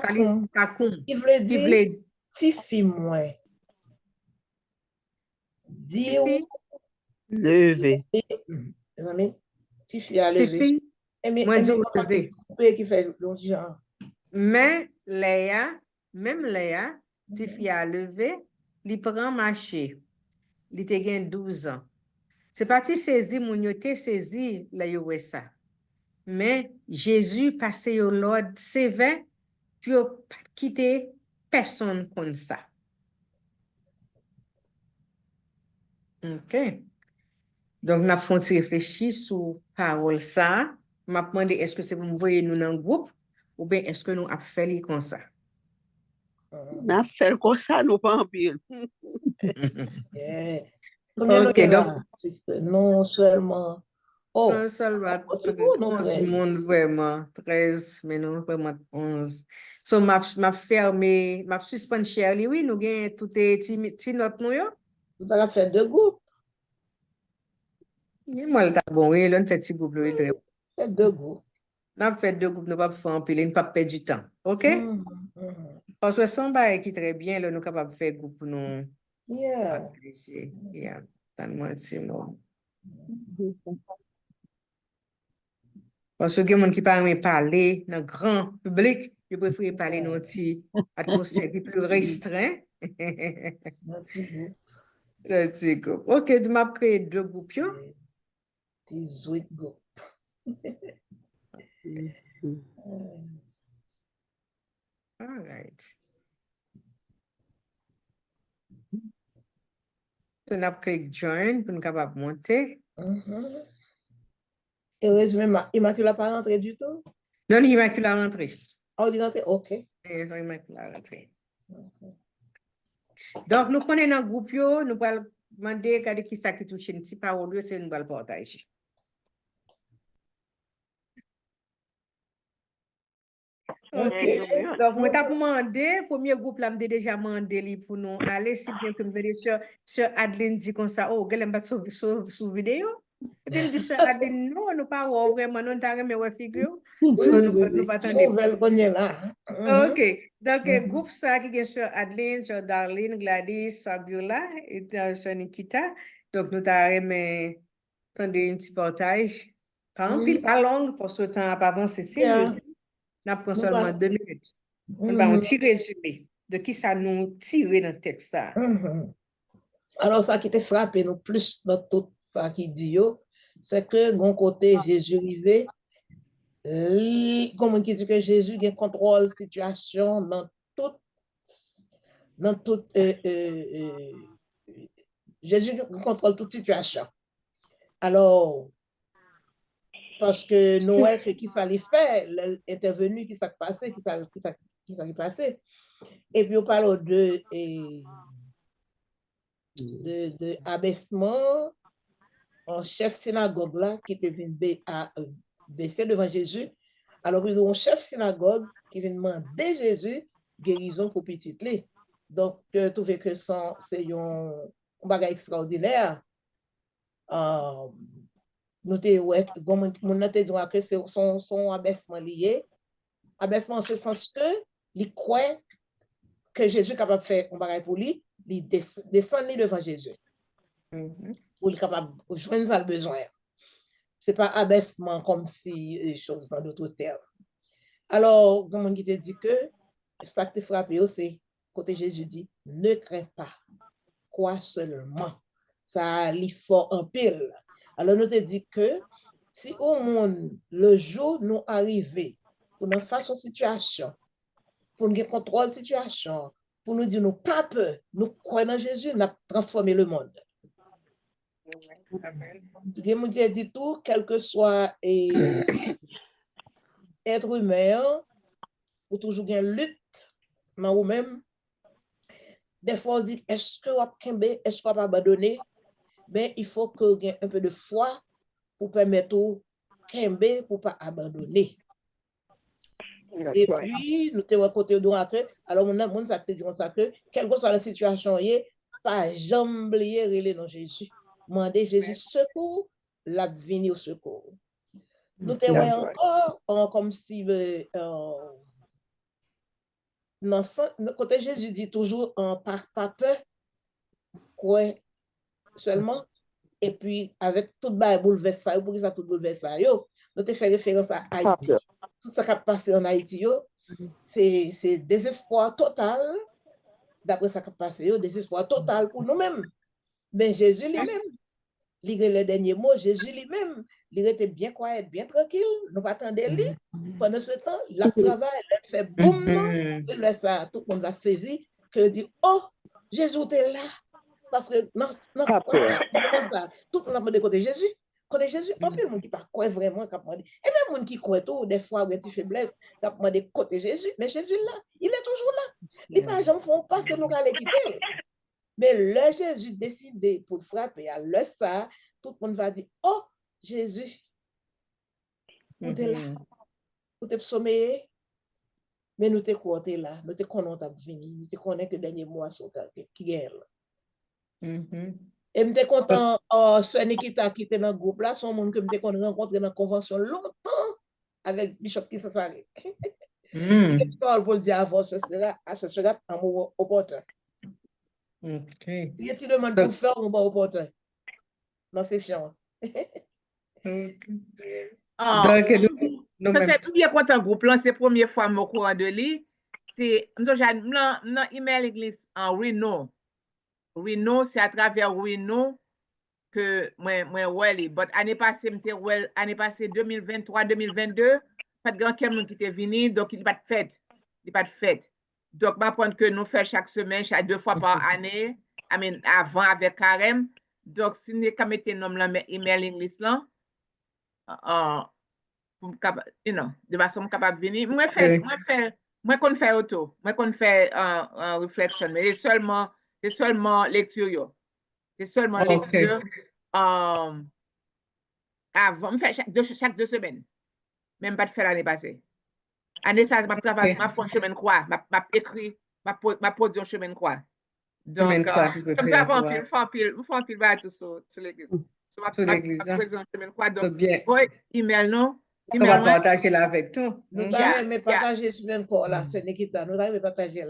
kum. Takum. Il veut dire ti fi moi. Di ou Levé. Ti fi a levé. Moi dis levé. Qui fait long genre. Mais Léa, même Léa, ti fi a levé, li prend marcher. Li te gen 12 ans. C'est parti saisi moun yo te saisi la yo wè ça. Mais Jésus passé au l'ordre sévère, puis yo pas quitté personne comme ça. OK. Donc, nous avons réfléchi sur parole ça. Je me demandé est-ce que c'est pour me voyer nous dans un groupe ou bien est-ce que nous avons fait comme ça? N'a fait comme ça, nous pas en pile. OK, donc. Non seulement. Oh, non seulement 11 monde vraiment, 13, mais non vraiment 11. So, m'a fermé, m'a suspendu Shirley, oui, nous gagnons tout est note nous yo. Vous avez fait 2 groupes. Moi, le bon, oui, là, on fait 6 groupes, oui, très bon. Fait 2 groupes. On a fait 2 groupes, nous ne pas faire un pile, nous pas perdre du temps. OK? Parce que son bail qui très bien, là, nous capable de faire groupe pour nous. Yeah. Yeah. Non. Parce que les gens qui parlent parler dans le grand public, je préfère parler dans une atmosphère plus restreint. Petit groupe. OK, tu m'as créé 2 groupes. 18 groupes. All right. Tu n'as créé join pour nous capables monter. Heureusement, Immaculée pas rentré du tout? Non, Immaculée a rentré. Oh, il est rentré? OK. Immaculée a rentré. Donc, nous connaissons dans le groupe, nous allons demander qui ça qui touche une petite parole, c'est nous allons partager. OK. Donc, je t'ai demandé, le premier groupe, là, je déjà demandé pour nous aller, si bien que je sur Adeline dit comme ça, oh, elle m'a sur vidéo. Et puis, je dis sur Adeline, non, nous pas vraiment, nous t'avons mes figures. Nous pas attendre. OK. Donc, le groupe ça qui est sur Adeline, sur Darlene, Gladys, Fabiola et sur Nikita. Donc, nous t'avons attendre un petit partage. Pas un pile, pas long, pour ce temps, pas avancé, sérieux. Nous avons seulement 2 minutes. On va un petit résumé de qui ça nous tire dans le texte. Alors, ça qui te frappe nous plus dans tout ça qui dit, c'est que, mon côté, Jésus arrivé, comme on dit que Jésus a contrôle la situation dans toute, Jésus contrôle toute situation. Alors, parce que Noël, qui ça lui fait, l'intervenu, qui s'est passé, qui s'est passé. Et puis, on parle de abaissement en chef synagogue là, qui était venu baisser devant Jésus. Alors, il y a un chef synagogue qui vient demander Jésus guérison pour petit lait. Donc, je trouve que c'est un bagage extraordinaire. Nous te disons que c'est son abaissement lié. Abaissement en ce sens que, il croit que Jésus est capable de faire un bagage pour lui, il descend devant Jésus. Pour il est capable de joindre ça le besoin. Ce n'est pas abaissement comme si les choses dans d'autres termes. Alors, comme qui te dit que ça qui te frappe, c'est côté Jésus dit, ne crains pas, crois seulement. Ça lit fort en pile. Alors, nous te dit que si au monde, le jour nous arriver, pour nous faire une situation, pour nous contrôler la situation, pour nous dire nous pas peur, nous croyons en Jésus, nous avons transformé le monde. Je dit tout, quel que soit être humain, ou toujours une lutte dans vous-même. Des fois, on dit, est-ce que est-ce qu'on va abandonner? Ben, il faut que vous ayez un peu de foi pour permettre au Kembe pour ne pas abandonner. Et puis, nous te raconter que, alors, on a dit ça que, quelle que soit la situation, pas jamais oublier relais dans Jésus. Demander Jésus secours, la venir au secours. Nous te voyons encore comme si côté Jésus dit toujours par peur, quoi seulement, et puis avec tout le bouleversé, pour ça tout bouleversé, nous te fait référence à Haïti. Tout ça qui a passé en Haïti, c'est désespoir total, d'après ça qui a passé, désespoir total pour nous-mêmes. Mais Jésus lui-même, il a le dernier mot, Jésus lui-même, il était bien quiet, bien tranquille, nous attendons lui. Pendant ce temps, il travaille, il fait boum, c'est là ça, tout le monde va saisir, que dit, oh, Jésus est là. Parce que, non, ça, tout le monde a de côté Jésus. Côté Jésus, un peu de monde qui ne croit vraiment, et même le monde qui croit tout, des fois, il y a des faiblesses, qui a demandé côté Jésus, mais Jésus là, il est toujours là. Les gens ne font pas ce que nous allons quitter. Mais le Jésus décidé pour frapper à l'heure ça, tout le monde va dire, oh, Jésus, vous êtes là, vous êtes sommeillé, mais nous te croyons là, nous te connaissons à venir, nous te connaissons que le dernier mois qui est là. Et je suis content, ce Nikita qui était dans le groupe là, son monde que je rencontré dans la convention longtemps avec Bishop qui s'arrête. Tu parles pour le dire avant, ce sera un moment opportun. Il y a des demandes pour faire un moment opportun dans la session. Donc, tout bien content groupe là, c'est la première fois que je suis au courant de lui. J'ai un email l'église en Reno. Reno, c'est à travers Reno que moi ouais, but année passée 2023-2022, pas de grand quelqu'un qui était venu, donc il n'y a pas de fête. Donc je prendre que nous faisons chaque semaine, chaque 2 fois par année, avant avec carême. Donc si nous avons mis nom là email English là, de façon capable de venir, moi qu'on fait auto, moi qu'on fait réflexion, mais c'est seulement lecture. C'est seulement lecture. Avant, je fais chaque 2 semaines. Même pas de faire l'année passée. Année ça, je travaille, je fais un chemin de croix. Je écrit, je produis un chemin de croix. Donc, comme ça, je fais un pile bateau sur l'église. Sur l'église. Donc, email, non? On va partager là avec toi. Nous allons partager sur le corps là, c'est Nikita. Nous allons partager.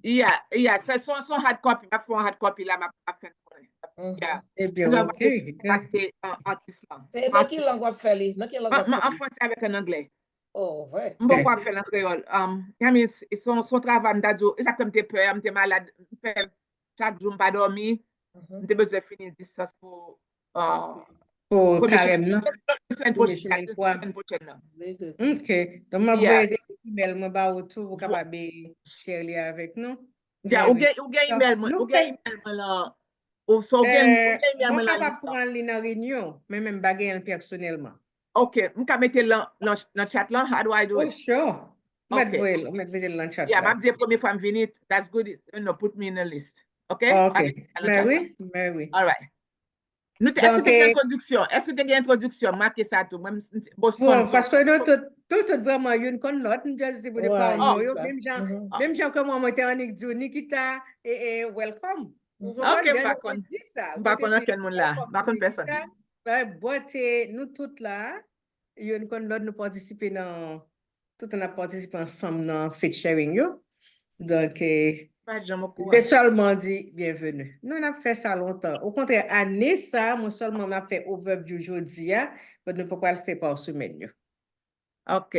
C'est son hard copy. Je fais un hard copy là, Eh bien, ok. C'est dans quelle langue on fait? En français avec un anglais. Oh, ouais. Je ne peux pas faire en créole. Son travail, c'est comme tu es peur, tu es malade, chaque jour, je ne pas dormir. Je besoin de finir distance pour carême, non? Semaine prochaine. Ok. Donc, je vais des emails, je vais retour pour capable de share avec nous. Ou email, là. Ou so email moi capable prendre en ligne en réunion, mais même baguer personnellement. OK, je vais mettre dans chat là. How do I do it? Oh, sure. Mettre dans le chat. Yeah, je vais première fois venir. That's good. Put me in a list. OK? Mais oui. All right. Est-ce que tu as une introduction? Est-ce que tu as une introduction? Marquez ça tout. Bon, parce que nous tous tout vraiment une kon l'autre, nous just dit pour ne pas Ouais, yo, c'est ça. même gens comme moi était en Nick Nikita et welcome. Vous Ok, comprenez bien, m'pa on kon. dit ça. M'pa On kon dit anken moun la. welcome M'pa to kon person. Nikita. Ben, boite, nous toutes là, une kon l'autre nous participer dans tout on a participé ensemble dans fit sharing yo. Donc Pas de jambes j'ai seulement dit bienvenue. Nous, on a fait ça longtemps. Au contraire, année ça, moi seulement on a fait overview aujourd'hui, mais nous ne pouvons pas le faire par semaine. Ok,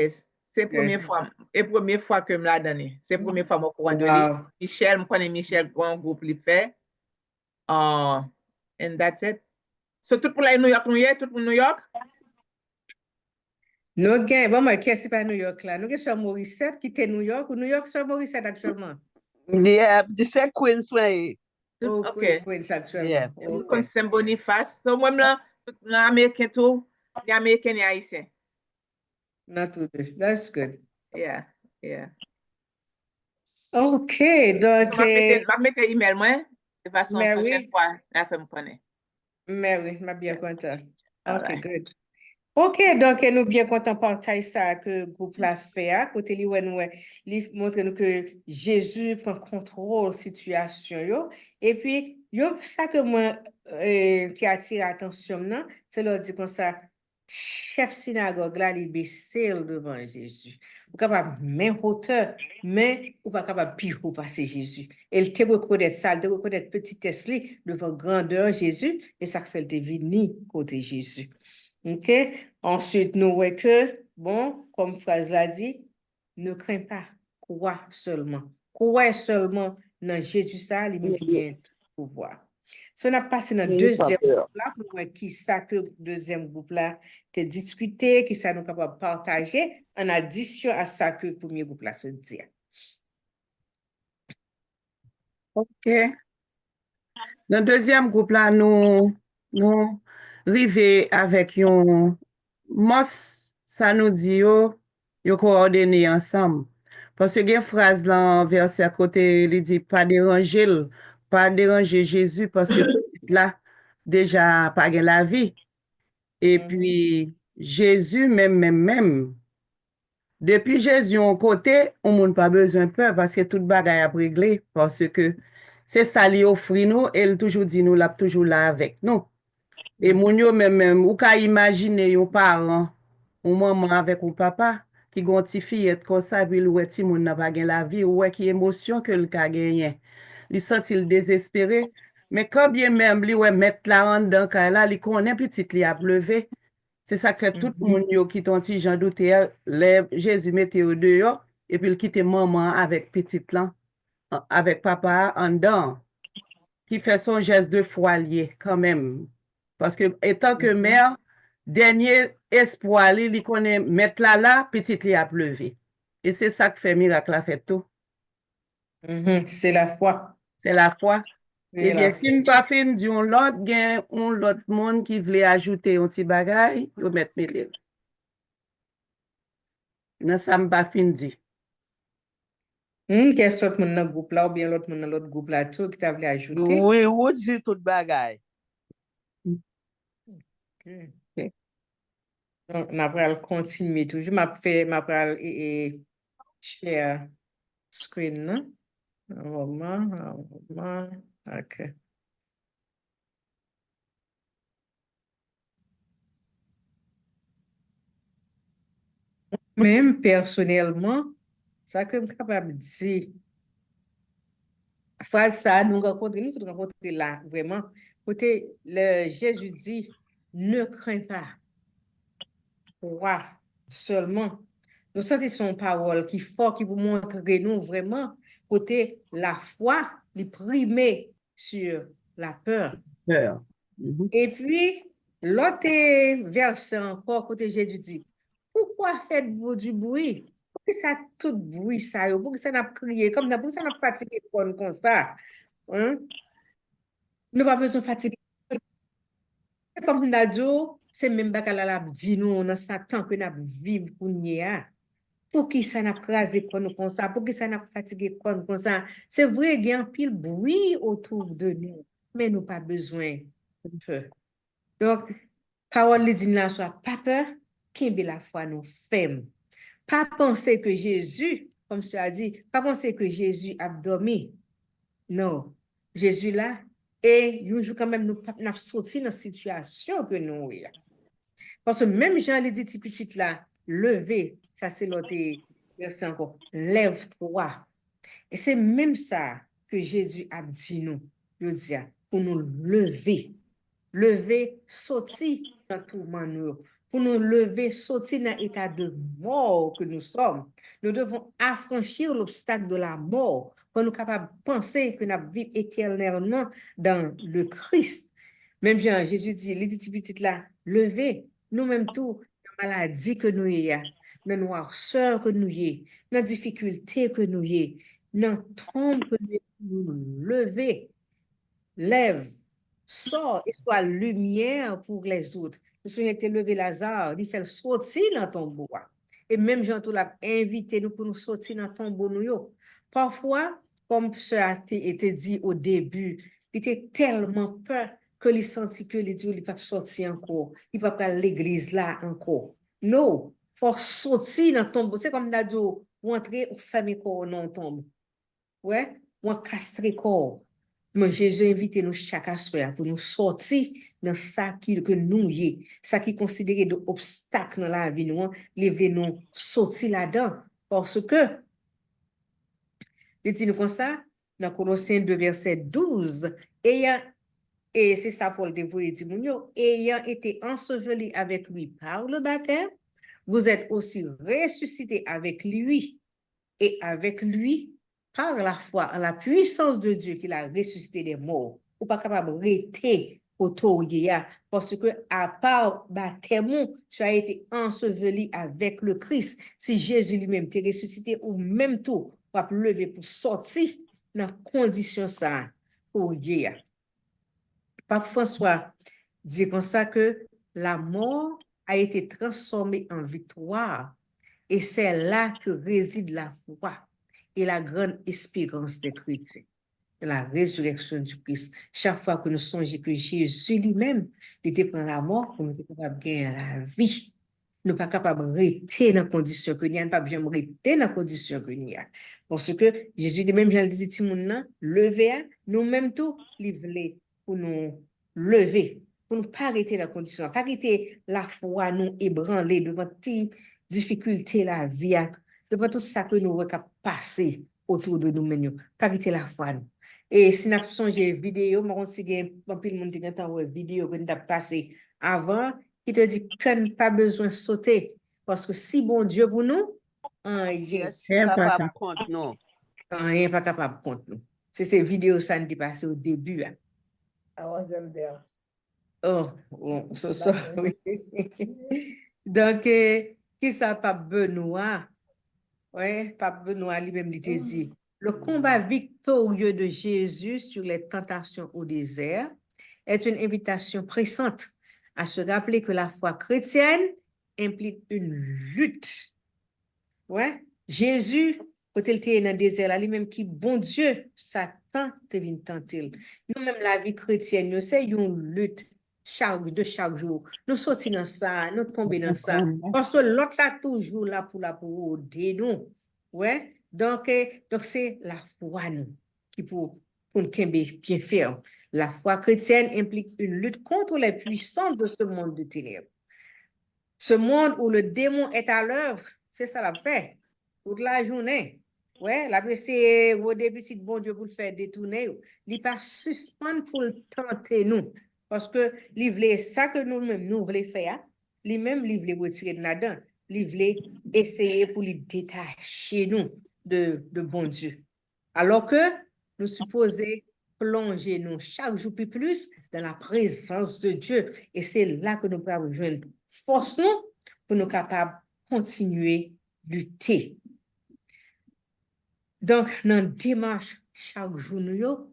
c'est première fois, et première fois que me l'a donné. C'est première fois mon courant de lui. Wow. Michel, me connais Michel, grand groupe lui fait. And that's it. So tout pour la New York, tout pour New York? Nous avons, bon, moi, qu'est-ce qui pas New York là? Nous avons sur Morissette qui était New York, ou New York sur Morissette actuellement? Yeah, di fe Queens wè. Oh, Ok. Queens actuellement. Yeah. Nous Okay. connaissons Boniface. So moi, là, américain tout, il y a américain et haïtien. Not too bad. That's good. Yeah, yeah. OK, So, donc, m'a mette email moi, de façon mais prochaine oui, fois, la fait me connaître. mais oui, je suis bien content. All OK, right. good. OK, donc nous bien content partager ça que le groupe l'a fait, côté li ouais nous li montre nous que Jésus prend contrôle situation yo et puis yo ça que moi qui attire attention non, c'est leur dire comme ça chef synagogue là il baissé devant Jésus. Ou capable même hauteur mais ou pas capable pire pour passer Jésus. Elle te reconnaître ça, elle te reconnaître petitesse li devant grandeur Jésus et ça fait le deviner côté Jésus. OK? Ensuite, nous voyons que, bon, comme phrase l'a dit, ne crains pas, crois seulement. Crois seulement dans Jésus, ça, il vient pouvoir. Si on a passé dans le deuxième groupe là, pour voir qui ça que le deuxième groupe là, te discuter, qui ça nous capable partager, en addition à ça que le premier groupe là se dit. OK. Dans le deuxième groupe là, nous arrivons avec un mos, ça nous dit yo coordonné ensemble. Parce que il y a une phrase là, verset à côté, il dit pas déranger Jésus parce que là, déjà, pas gain la vie. Et puis, Jésus, même, depuis Jésus en côté, on n'a pas besoin de peur parce que tout bagaille a réglé parce que c'est ça lui offre nous et il toujours dit nous l'a toujours là avec nous. Et moun yo même ou ka imaginer un parent, ou maman avec un papa qui gon ti fillette comme ça puis ouais ti moun n'a pas gen la vie ou ouais qui émotion que le ka gagné. Il senti il désespéré mais quand bien même lui ouais mettre la en dedans quand là il connaît petite li a pleuvé. C'est ça que fait tout le monde yo qui ton ti Jean douté Jésus mettait au dehors et puis il quitte maman avec petite là avec papa en dedans qui fait son geste de foi lié quand même. Parce que étant que mère, dernier espoir, il connaît mettre là, petite li a pleuvé. Et c'est ça qui fait miracle a fait tout. C'est la foi. C'est la foi. C'est Eh bien, la si nous pas fait du l'autre, gen un l'autre monde qui voulait ajouter un petit bagay, yo met mettre. Non, ça m'a pas fin dit. Qu'est-ce que mon dans le groupe là ou bien l'autre monde dans l'autre groupe là tout qui t'a voulu ajouter? Oui, ou di tout bagay. Okay. Donc, on va continuer toujours. Ma share screen, non? Un moment. OK. Même personnellement, ça que je suis capable de dire, phrase ça, nous rencontrons là, vraiment. Côté, le Jésus dit, ne crains pas. Crois seulement. Nous sentons son parole qui fort, qui vous montre nous vraiment, côté la foi, les primer sur la peur. Peur. Et puis, l'autre verset encore, côté Jésus dit, pourquoi faites-vous du bruit? Pourquoi ça tout bruit ça? Pourquoi ça n'a crié comme ça? Pourquoi ça n'a fatigué comme ça? Hein? Nous n'avons pas besoin de fatiguer. Comme nous dit, c'est même pas qu'elle a dit nous, on a Satan que nous vivons pour nous. Pour qui ça n'a crasé comme ça? Pour qui ça n'a fatigué comme ça? C'est vrai, il y a un pile bruit autour de nous, mais nous pas besoin de peur. Donc, parole dit là, soit pas peur, qui est la foi nous fait. pas penser que Jésus, comme tu as dit, pas penser que Jésus a dormi. Non, Jésus là, et nous jouons quand même, nous sorti dans la situation que nous sommes. Parce que même Jean les dit petit là, lever, ça c'est l'autre verset encore, lève-toi. Et c'est même ça que Jésus a dit nous, je dis, pour nous lever. Lever, sortir dans tout nous. Pour nous lever, sortir dans l'état de mort que nous sommes. Nous devons affranchir l'obstacle de la mort pour nous capables de penser que nous vivons éternellement dans le Christ. Même Jean, Jésus dit, les petits là, levez, nous-mêmes tout, la maladie que nous ayons, dans la noirceur que nous ayons, dans la difficulté que nous ayons, dans la tombe que nous lever, lève, sort et soit lumière pour les autres. Nous sommes été levé Lazare, il fait sortir dans le tombeau. Et même Jean tout l'a invité nous pour nous sortir dans le tombeau. Parfois, comme ça a été dit au début, il était tellement peur que il sentit que les dieux ne peuvent sortir encore. Il ne va pas à l'église là encore. Non, il faut sortir dans le tombeau. C'est comme d'ado, rentrer ou fermer corps dans le tombeau. Ouais, ou castrer corps. Mais Jésus a invité nous chaque soir pour nous sortir dans ça que nous y, ça qui est considéré de obstacle dans la vie nous, lever nous sortir là-dedans parce que il dit nous comme ça dans Colossiens 2 verset 12 et c'est ça Paul dévoilé dit ayant été enseveli avec lui par le baptême, vous êtes aussi ressuscités avec lui et avec lui par la foi en la puissance de Dieu qui l'a ressuscité des morts. Ou pas capable de rester autour parce que à part baptême, tu as été enseveli avec le Christ. Si Jésus lui-même t'est ressuscité ou même tout, pour lever pour sortir dans condition ça pour guérir. Pape François dit comme ça que la mort a été transformée en victoire et c'est là que réside la foi et la grande espérance des chrétiens, la résurrection du Christ. Chaque fois que nous songeons que Jésus lui-même était prend la mort pour nous être capables de gagner la vie. Nous ne sommes pas capables de rester dans la condition que nous sommes, pas bien rester dans la condition que nous sommes. Parce que Jésus lui-même, je le dis, lever, nous-mêmes tout, livrer pour nous lever, pour ne pas arrêter la condition, pas arrêter la foi, nous ébranler devant les difficultés, la vie, devant tout ça que nous avons passé autour de nous, pas arrêter la foi. Et si nous avons changé vidéo, je pense que le monde qui a vidéo que nous avons passé avant, qui te dit que nous pas besoin de sauter. Parce que si bon Dieu pour nous, rien n'est pas capable contre nous. Rien pas capable contre nous. C'est ces vidéos ça nous dit passé au début. Hein. I wasn't there. Oh, so sorry. Donc, qui ça, Pape Benoît? Oui, Pape Benoît lui-même il te dit, le combat victorieux de Jésus sur les tentations au désert est une invitation pressante à se rappeler que la foi chrétienne implique une lutte. Ouais, Jésus, quand il était dans le désert, là, lui-même qui, bon Dieu, Satan te vient tenter. Nous-mêmes, la vie chrétienne, c'est une lutte de chaque jour. Nous sortons dans ça, nous tombons dans ça. Parce que l'autre là, toujours là pour aider nous. Ouais, donc c'est la foi, nous, qui pour nous bien faire. La foi chrétienne implique une lutte contre les puissances de ce monde de ténèbres. Ce monde où le démon est à l'œuvre, c'est ça la fait. Toute la journée. Ouais, la c'est au début, si bon Dieu pour le faire détourner, il pas suspendre pour le tenter nous. Parce que il voulait ça que nous-mêmes nous voulons faire, lui-même il voulait retirer de là-dedans. Il voulait essayer pour lui détacher nous de bon Dieu. Alors que nous supposons plonger nous chaque jour plus dans la présence de Dieu. Et c'est là que nous pouvons rejoindre force nous pour nous capables de continuer à lutter. Donc, dans la démarche, chaque jour, nous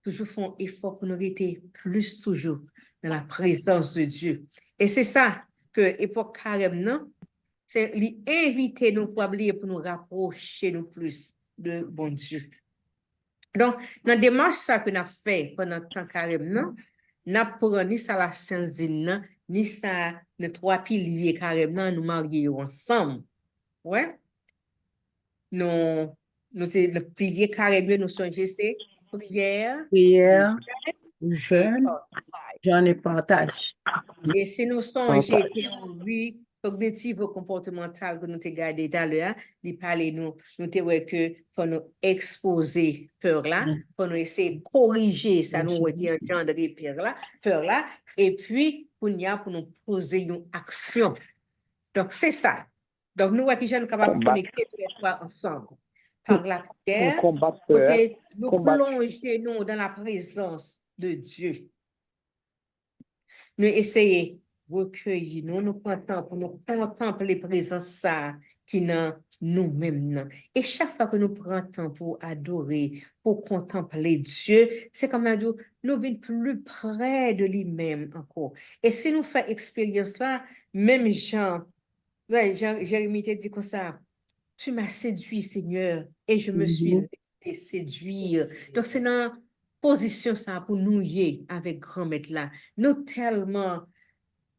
toujours font effort pour nous rester plus toujours dans la présence de Dieu. Et c'est ça que l'époque carême, non? C'est l'inviter nous pour nous rapprocher nous plus de bon Dieu. Donc, dans la démarche ça que nous avons fait pendant le temps carême, non? Nous n'avons ni ça la Sainte-Dine, ni ça, les trois piliers carrément, nous marions ensemble. Ouais. Nous te prier carrément, nous songer, c'est prière, Prière, et jeûne, partage. j'en ai partage. Et si nous songeons théorie cognitive ou comportementale que nous t'ai gardé tout à l'heure, il parlait nous t'ai ouais que pour nous exposer peur là, pour nous essayer de corriger ça nous ouais qui est un genre de peur là, et puis pour nous poser une action. Donc c'est ça. Donc nous qui sommes capables de connecter tous les trois ensemble par la prière, nous plonger nous dans la présence de Dieu. Nous essayons de recueillir, nous prenons temps pour nous contempler les présences qui dans nous-mêmes. Et chaque fois que nous prenons temps pour adorer, pour contempler Dieu, c'est comme nous venons plus près de lui-même encore. Et si nous faisons expérience là, même Jean, Jérémie te dit comme ça, tu m'as séduit, Seigneur, et je me suis laissé séduire. Donc, c'est dans position ça pour nous y avec grand maître là. Nous tellement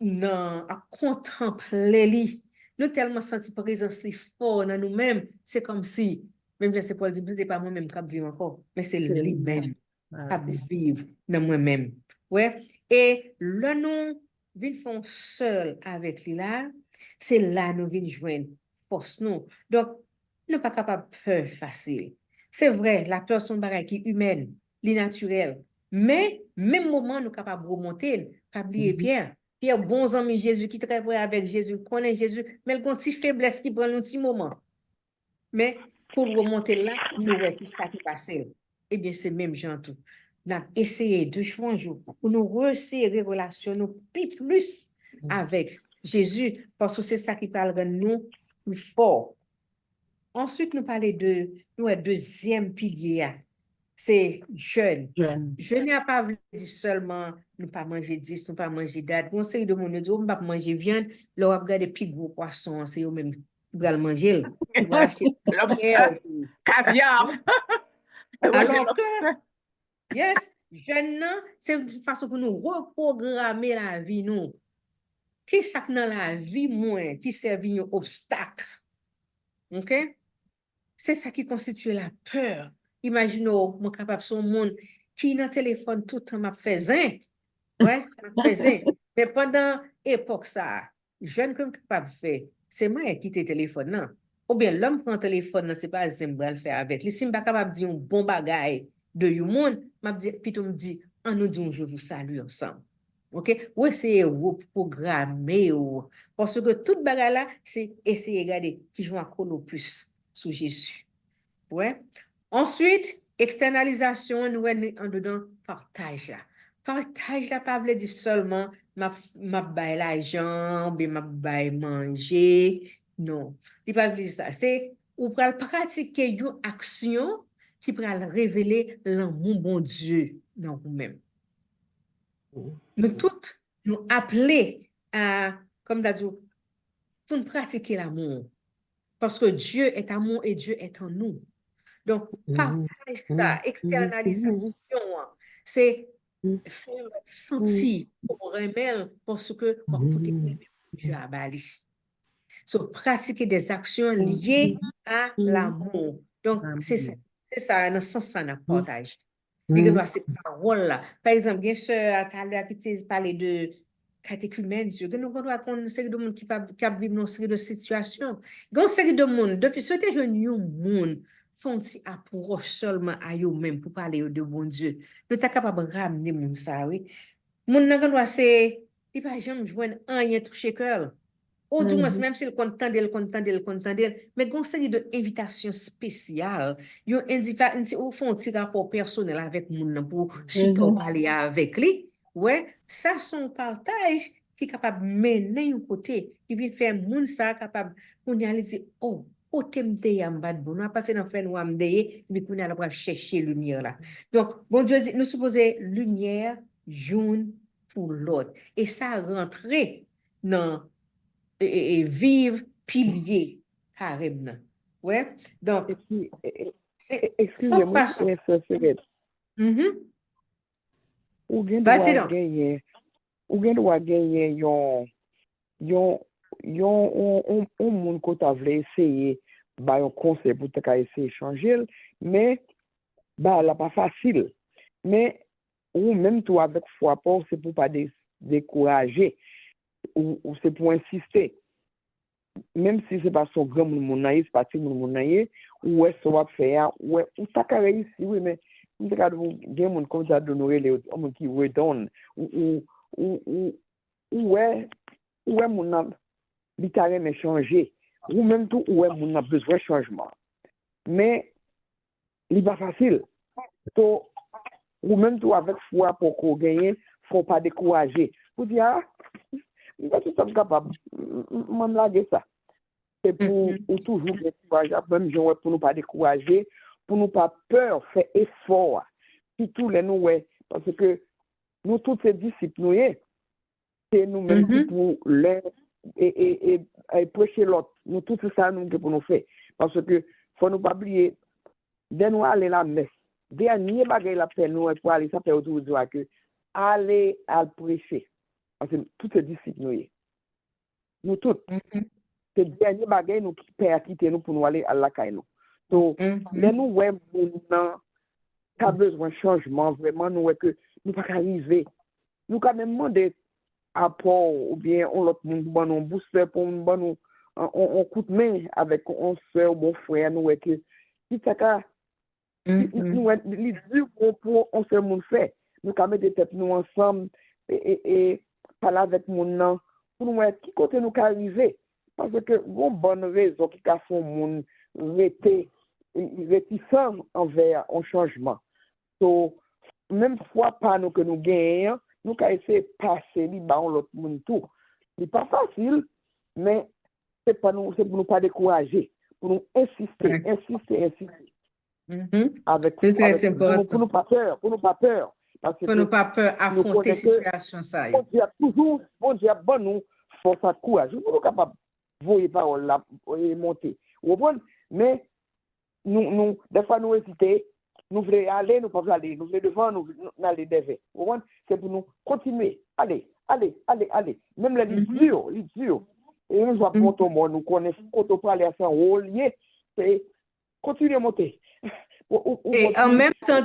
à contempler lui. Nous tellement senti présence si fort dans nous-mêmes. C'est comme si, même je sais pas dire, c'est pas moi-même qui vivre encore, mais c'est lui-même qui vivre dans moi-même. Ouais. Et là, nous venons seul avec lui là, c'est là nous venons joindre force nous. Donc, nous pas capable de peur facile. C'est vrai, la peur son bagage qui est humaine, naturelle. Mais, même moment, nous sommes capables de remonter, pas oublier Pierre. Pierre, bon ami Jésus, qui travaille avec Jésus, connaît Jésus, mais il a une petite faiblesse qui prend un petit moment. Mais, pour remonter là, nous voyons qui ça qui passe. Eh bien, c'est même gens tout. Nous avons essayé de changer pour nous resserrer relation nous plus avec Jésus, parce que c'est ça qui parle de nous plus fort. Ensuite, nous parlons de notre deuxième pilier. C'est jeûne. Jeûne n'a pas dit seulement ne pas manger 10, ne pas manger date. Bon, c'est de mon dit, on ne pas manger viande, là, on regarde des plus gros poissons, c'est eux même qui vont manger. Caviar. Alors que, yes, jeûne, c'est une façon pour nous reprogrammer la vie, nous. Qui ça dans la vie, moins, qui servi un obstacle. OK? C'est ça qui constitue la peur. Imaginez, mon capable son monde qui dans le téléphone tout le temps m'a faisait. Ouais, faisait. Mais pendant l'époque ça, jeune comme capable faire, c'est moi qui quitte le téléphone non. Ou bien l'homme prend le téléphone, c'est pas Zembra le faire avec. Si je pas capable de dire un bon bagage de you monde, m'a dit plutôt me dit en nous disons je vous salue ensemble. OK? Ou essayer de programmer parce que toute bagage là, c'est essayer de regarder qui joue un colo plus sous Jésus. Ouais. Ensuite, externalisation, nous en dedans partage là. Partage là, pas veut dire seulement ma bail l'argent, bien ma bail manger. Non. Il pas dire ça. C'est ou pour pratiquer une action qui pourra révéler l'amour bon Dieu dans vous-même. Nous toutes nous appeler à, comme d'adou, pour nous pratiquer l'amour. Parce que Dieu est amour et Dieu est en nous. Donc, partage ça, externalisation, c'est faire sentir pour remettre parce que Dieu a bali. So, pratiquer des actions liées à l'amour. Donc, c'est ça, dans ce sens, ça, dans partage. Il y a ces paroles-là. Par exemple, bien sûr, à l'heure qui parlé de catéchumène, Dieu, nous avons une série de monde qui vivent dans une série de situations. Il y a une série de monde, depuis ce que je monde, font une approche seulement à eux-mêmes pour parler de bon Dieu. Nous sommes capables de ramener monde ça, oui. Monde n'a pas c'est, il va jamais jouer un toucher cœur. Ou du moins, même s'il content d'elle, mais il y a une série d'invitations spéciales. Il y a un petit rapport personnel avec monde pour chiter parler avec lui. Ouais, ça son partage qui est capable de mener un côté, qui vient faire monde ça capable pour y aller dire oh thème de yambad bon, on a passé dans faire nous amdeye, mais qu'on a chercher lumière là. Donc bon Dieu dit nous supposons lumière jaune pour l'autre et ça rentrer dans et vivre pilier carrément. Ouais. Donc excusez-moi, ou gen doit gagner yon yon moun ko ta vle essayer ba yon conseil pour ta essayer changer, mais bah là pas facile. Mais ou même toi avec foi pas, c'est pour pas décourager ou c'est pour insister. Même si c'est pas son grand moun naïf, c'est pas petit moun naïf, ou est-ce qu'on va faire, ou ça ka réussi, oui, mais on te garde gen moun comme ça d'honorer les hommes qui redonnent ou moun nan li ta reme changer, ou même tout ou moun nan besoin de changement. Mais li pas facile. So, ou même tout avec foi pour qu'on gagne, faut pas décourager. Vous dire, je suis capable, je laguer ça. C'est pour toujours décourager, même pour nous pas décourager, pour nous pas peur, faire effort. Surtout les nous, parce que nous, tous ces disciples, c'est nous-mêmes qui pour les et prêcher l'autre. Nous, tout ça, nous, pour nous faire. Parce que, faut nous pas oublier, dès nous aller la messe, dernier bagay la fait nous pour aller ça fait autour de que aller à prêcher parce que toutes ces disciples nous toutes c'est dernier bagay nous qui perd quitter nous pour nous aller à la caille nous donc les nous ouais maintenant a besoin de changement vraiment nous que nous pas arriver nous quand même demander apport ou bien on l'autre bon on booster pour bon on coup de main avec on soeur bon frère nous que si ça nous les deux pour on se monde fait nous quand mettre tête nous ensemble et parler avec mon nom pour nous qui côté nous arriver parce que bon bonne raison qui a font mon réticent envers un changement so même fois pas nous que nous gagnons nous qu'à essayer passer li ba l'autre monde tout c'est pas facile mais c'est pour nous pas décourager pour nous insister avec c'est très important. Pour nous pas peur. Parce que pour nous pas peur affronter situation ça. Bon Dieu toujours, bon Dieu bon nous force à courage. Nous sommes capables de voir les paroles là et monter. Mais nous des fois nous hésiter, nous voulons aller, nous ne pouvons pas aller, nous voulons devant, nous aller derrière. C'est pour nous continuer. Allez. Même les durs. Et nous avons pour tout le monde, nous connaissons quand on parle à ça, c'est continuer à monter. Et en même temps,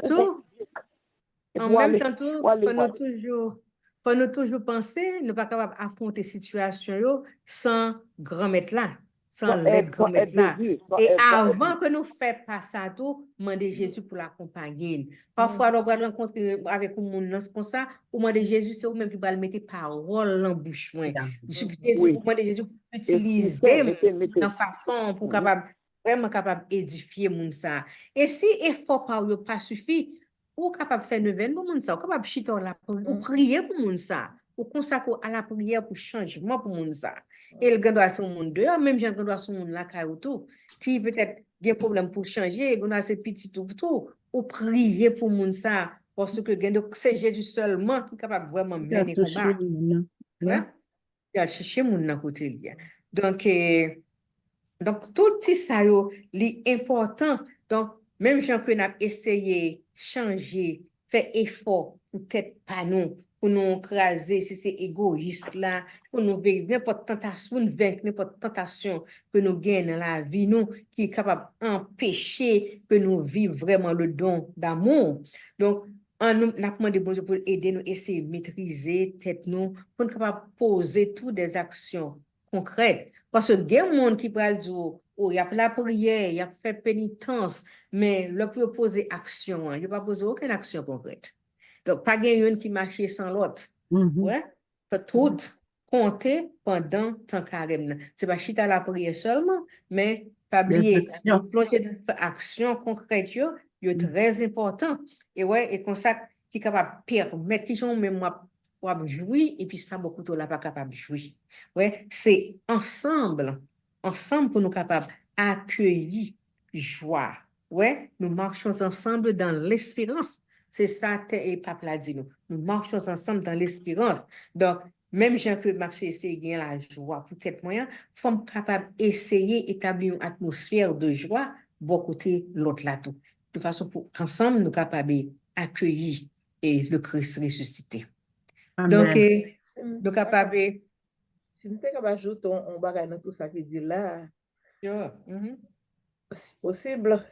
faut nous toujours penser, nous pas capable d'affronter la situation sans grand-mère là, sans l'aide grand-mère là. Et avant que nous fassions pas ça tout, demander Jésus pour l'accompagner. Parfois, on va rencontrer avec un monde comme ça, ou demander Jésus, c'est vous-même qui va le mettre parole en bouche. Demander Jésus pour utiliser de façon pour vraiment capable d'édifier moun ça. Et si effort par yo pas suffit, ou capable faire neuvaine pour moun ça, ou capable chiter là ou prier pour moun ça, ou consacrer à la prière pour changement pour moun ça. Et le gando a son monde dehors, même gens gando a son monde là tout, qui peut-être a problème pour changer, gando a ses petits tout, ou prier pour moun ça parce que gando c'est Jésus seulement qui capable vraiment mener combat. Ouais. Il a cherché moun nan côté li. Donc, tout ça, c'est important. Donc, même si on a essayé, changer, faire effort, peut-être pas nous, pour nous écraser, si c'est égoïste là, pour nous vaincre n'importe tentation que nous gagnons dans la vie, nous, qui est capable d'empêcher que nous vivions vraiment le don d'amour. Donc, on nous a demandé bon Dieu pour aider nous, essayer de maîtriser tête nous, pour nous capable poser toutes des actions concrètes. Parce que il y a des gens qui parlent dire, oh, il y a la prière, il y a fait pénitence, mais le pour poser action, il n'y a pas posé aucune action concrète. Donc, pas une qui marche sans l'autre. Ouais, faut tout compter pendant tant carême. C'est pas chita la prière seulement, mais pas oublier plonger de action concrète, c'est très important. Et ouais, et comme ça, qui est capable de permettre qu'ils ont même pour jouir, et puis ça, beaucoup de là pas capable de jouir. Ouais, c'est ensemble pour nous capables d'accueillir joie. Ouais, nous marchons ensemble dans l'espérance. C'est ça et Papa l'a dit nous. Nous marchons ensemble dans l'espérance. Donc, même si que marcher essayer gagner la joie pour quelque moyen, faut capable essayer d'établir une atmosphère de joie bon côté l'autre là tout. De façon pour qu'ensemble nous capables d'accueillir et le Christ ressuscité. Amen. Donc, nous capables si nous sommes capables d'ajouter un bagage dans tout ça qui dit là, c'est possible.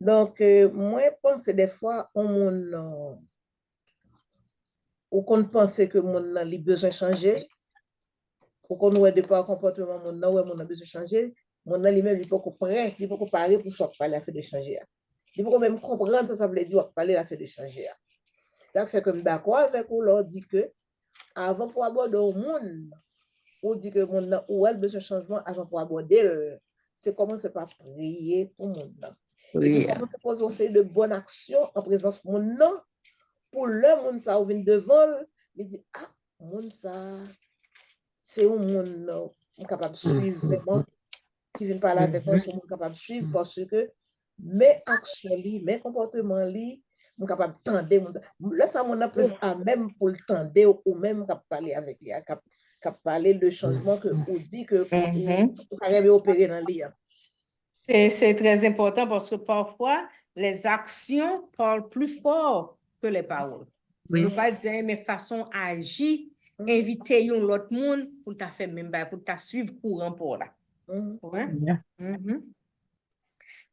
Donc, moi, je pense des fois, ou qu'on pense que mon a besoin de changer, ou qu'on voit de pas comportement mon a besoin de changer, mon a lui-même, il faut qu'on prenne, il faut qu'on parle pour soit parler à faire de changer. Il faut qu'on même comprendre ça veut dire parler à faire de changer. Ça fait comme d'accord avec vous, là, dit que avant pour aborder au monde, ou dit que mon a ou elle besoin de changement avant pour aborder, c'est commencer par prier pour mon monde. Et puis commencer à poser aussi de bonnes actions en présence de mon nom pour le monde ça vient devant, il dit ah monde ça c'est un monde capable de suivre vraiment qui vient parler avec moi, c'est un monde capable de suivre parce que mes actions mes comportements sont capable de tendre là ça mon a plus à même pour le tendre ou même capable parler avec lui capable parler de changement que ou dit que vous arriver opérer dans lui. C'est très important parce que parfois, les actions parlent plus fort que les paroles. Oui. Nous pas dire, mais façon agir, inviter l'autre monde pour t'a faire même pour t'a suivre courant pour là. Ouais?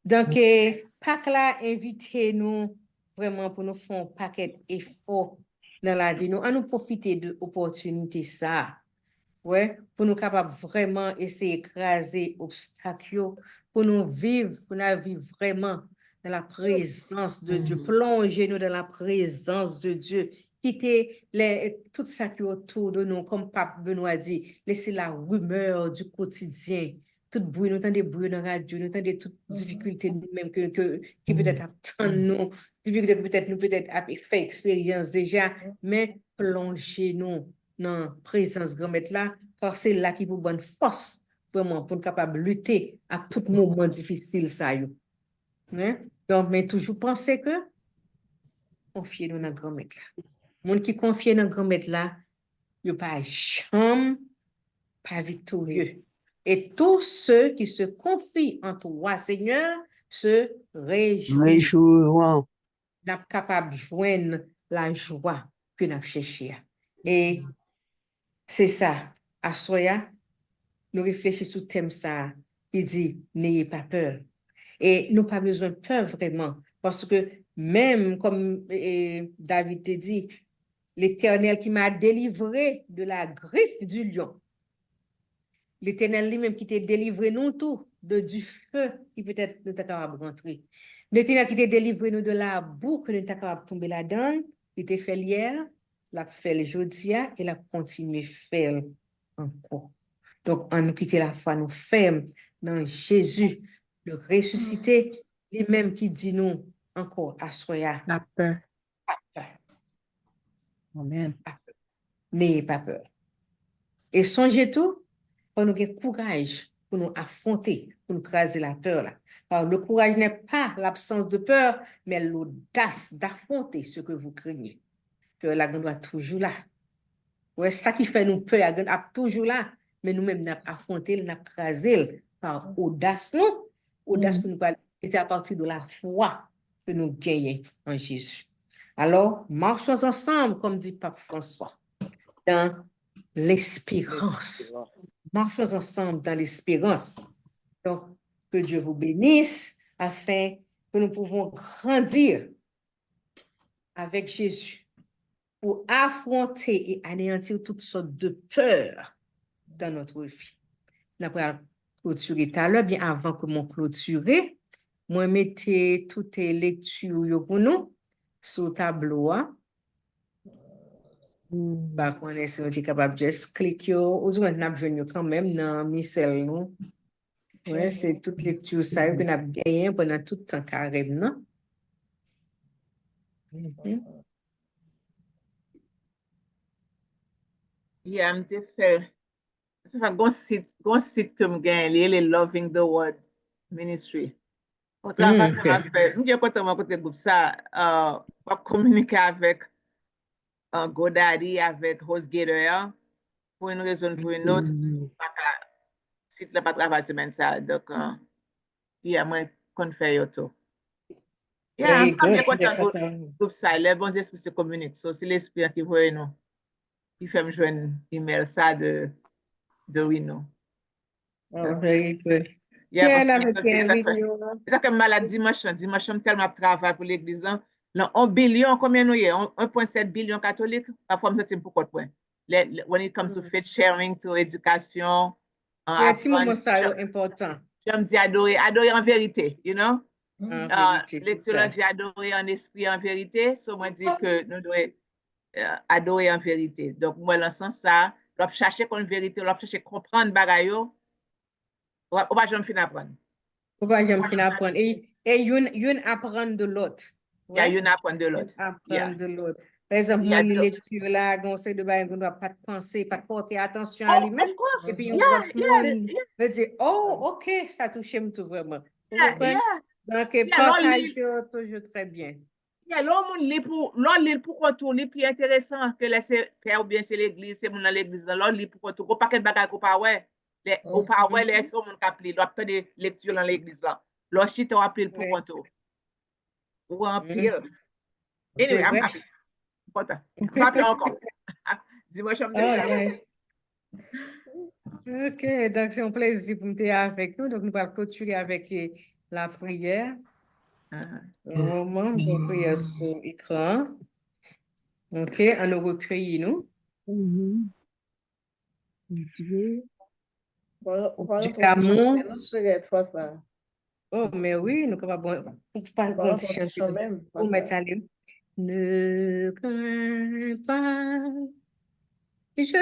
Donc, Pâques là, invitez-nous vraiment pour nous faire un paquet d'efforts dans la vie. Nous allons profiter de l'opportunité ça. Ouais, pour nous capables vraiment essayer d'écraser obstacles, pour nous vivre vraiment dans la présence de Dieu, plonger nous dans la présence de Dieu, quitter tout ça qui est autour de nous, comme Pape Benoît dit, laisser la rumeur du quotidien, tout bruit, nous entendons des bruits dans la radio, nous entendons toutes difficultés nous-mêmes qui peut-être attendent nous, difficultés que peut-être nous fait expérience déjà, mais plonger nous dans la présence de grand-mère là, car c'est là qui vous bonne force vraiment pour être capable de lutter à tout moment difficile ça y est. Donc mais toujours penser que confier dans grand-mère là. Monde qui confie dans grand-mère là, il pas jamais pas victorieux. Et tous ceux qui se confient en toi, Seigneur, se réjouiront. N'a capable de joindre la joie que nous cherchons. Et c'est ça, à Soya, nous réfléchissons sur le thème ça, il dit, n'ayez pas peur. Et nous pas besoin de peur vraiment, parce que même comme David te dit, l'Éternel qui m'a délivré de la griffe du lion, l'Éternel lui-même qui t'a délivré nous tout du feu qui peut-être nous t'a capable de rentrer. L'Éternel qui t'a délivré nous de la boue que nous t'a capable de tomber là-dedans, il t'a fait hier, l'a fait le jeudi et l'a continué faire encore. Donc, on nous quitte la foi, nous ferme dans Jésus, le ressuscité, lui-même qui dit nous encore à Soya. La peur. Amen. N'ayez pas peur. Et songez tout, pour nous avoir courage, pour nous affronter, pour nous craser la peur là. Alors, le courage n'est pas l'absence de peur, mais l'audace d'affronter ce que vous craignez. Peur là, on doit toujours là. Ouais, ça qui fait nous peur, on est toujours là, mais nous-mêmes, nous avons affronté, nous avons crasé par audace, non? Audace que nous parlons, c'est à partir de la foi que nous gagnons en Jésus. Alors, marchons ensemble, comme dit Pape François, dans l'espérance. Marchons ensemble dans l'espérance. Donc, que Dieu vous bénisse afin que nous pouvons grandir avec Jésus pour affronter et anéantir toutes sortes de peurs dans notre vie. Nous allons clôturer tout à l'heure, bien avant que mon clôturer, moi mettez toutes les lectures pour nous sur le tableau. Par contre, si on est capable de juste cliquer, aujourd'hui, on a venu quand même dans Michel, nous. Ouais, c'est toute lecture ça que nous avons gagné pendant tout le temps carré, non? Yeah, I'm different. So if I go sit comme gain, les Loving the Word Ministry. Au travail, je côté moi côté groupe ça, pas communiquer avec GoDaddy, avec HostGator, pour une raison pour une autre, site là pas travail semaine ça, donc yeah, moi qu'on fait tout. Yeah, I'm content groupe ça, les bons esprits se communiquent, so c'est l'esprit qui voit nous. Il fait me joindre email ça de de Reno. Oh, very good. Yeah, Pierre, parce avec que Pierre, c'est vidéo. ça que malade dimanche, dimanche, tellement de travail pour l'église. Là, 1 billion, combien nous y est? 1,7 billion catholiques. Parfois, je sais pourquoi point. When it comes to faith sharing, to éducation, Petit moment ça est important. j'aime dire adorer en vérité, you know? En vérité, c'est Lecture ça. dit adorer en esprit, en vérité. So, moi, dis que nous devons adorer en vérité. Donc, moi, dans ce sens, ça, on chercher une vérité, on chercher comprendre bagayo. On va jamais finir apprendre. Pourquoi j'aime finir apprendre? Et une apprendre de l'autre. Il y a une apprendre de l'autre. Apprendre de l'autre. Par exemple, moi, les lectures là, on sait de bagages qu'on ne doit pas penser, pas porter attention à lui-même. Et puis, on va dire, oh, ok, ça touche tout vraiment. Donc, partage toujours très bien. L'homme lit pour retourner, plus intéressant que laisser père ou bien c'est l'église, c'est mon dans l'église, l'autre lit pour retourner. Pas quel bagage qu'on pas ouais. Ou pas ouais, les hommes qui appellent, doit faire des lectures dans l'église là. L'autre chite on appelle pour retourner. Ou en pire. Anyway, I'm happy. Content. Happy encore. Dis-moi, je me Ok, donc c'est un plaisir pour me avec nous. Donc, nous allons clôturer avec la prière. Un moment de prière sur l'écran. Ok, on nous recueille, nous. Du Oh, mais oui, nous sommes pas ne crains pas, je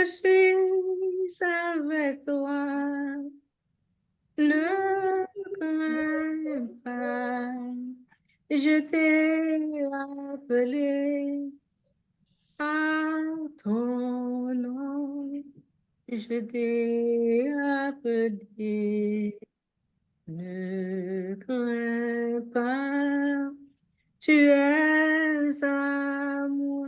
suis avec toi. Ne crains pas, je t'ai appelé à ton nom. Je t'ai appelé. Ne crains pas, tu es à moi.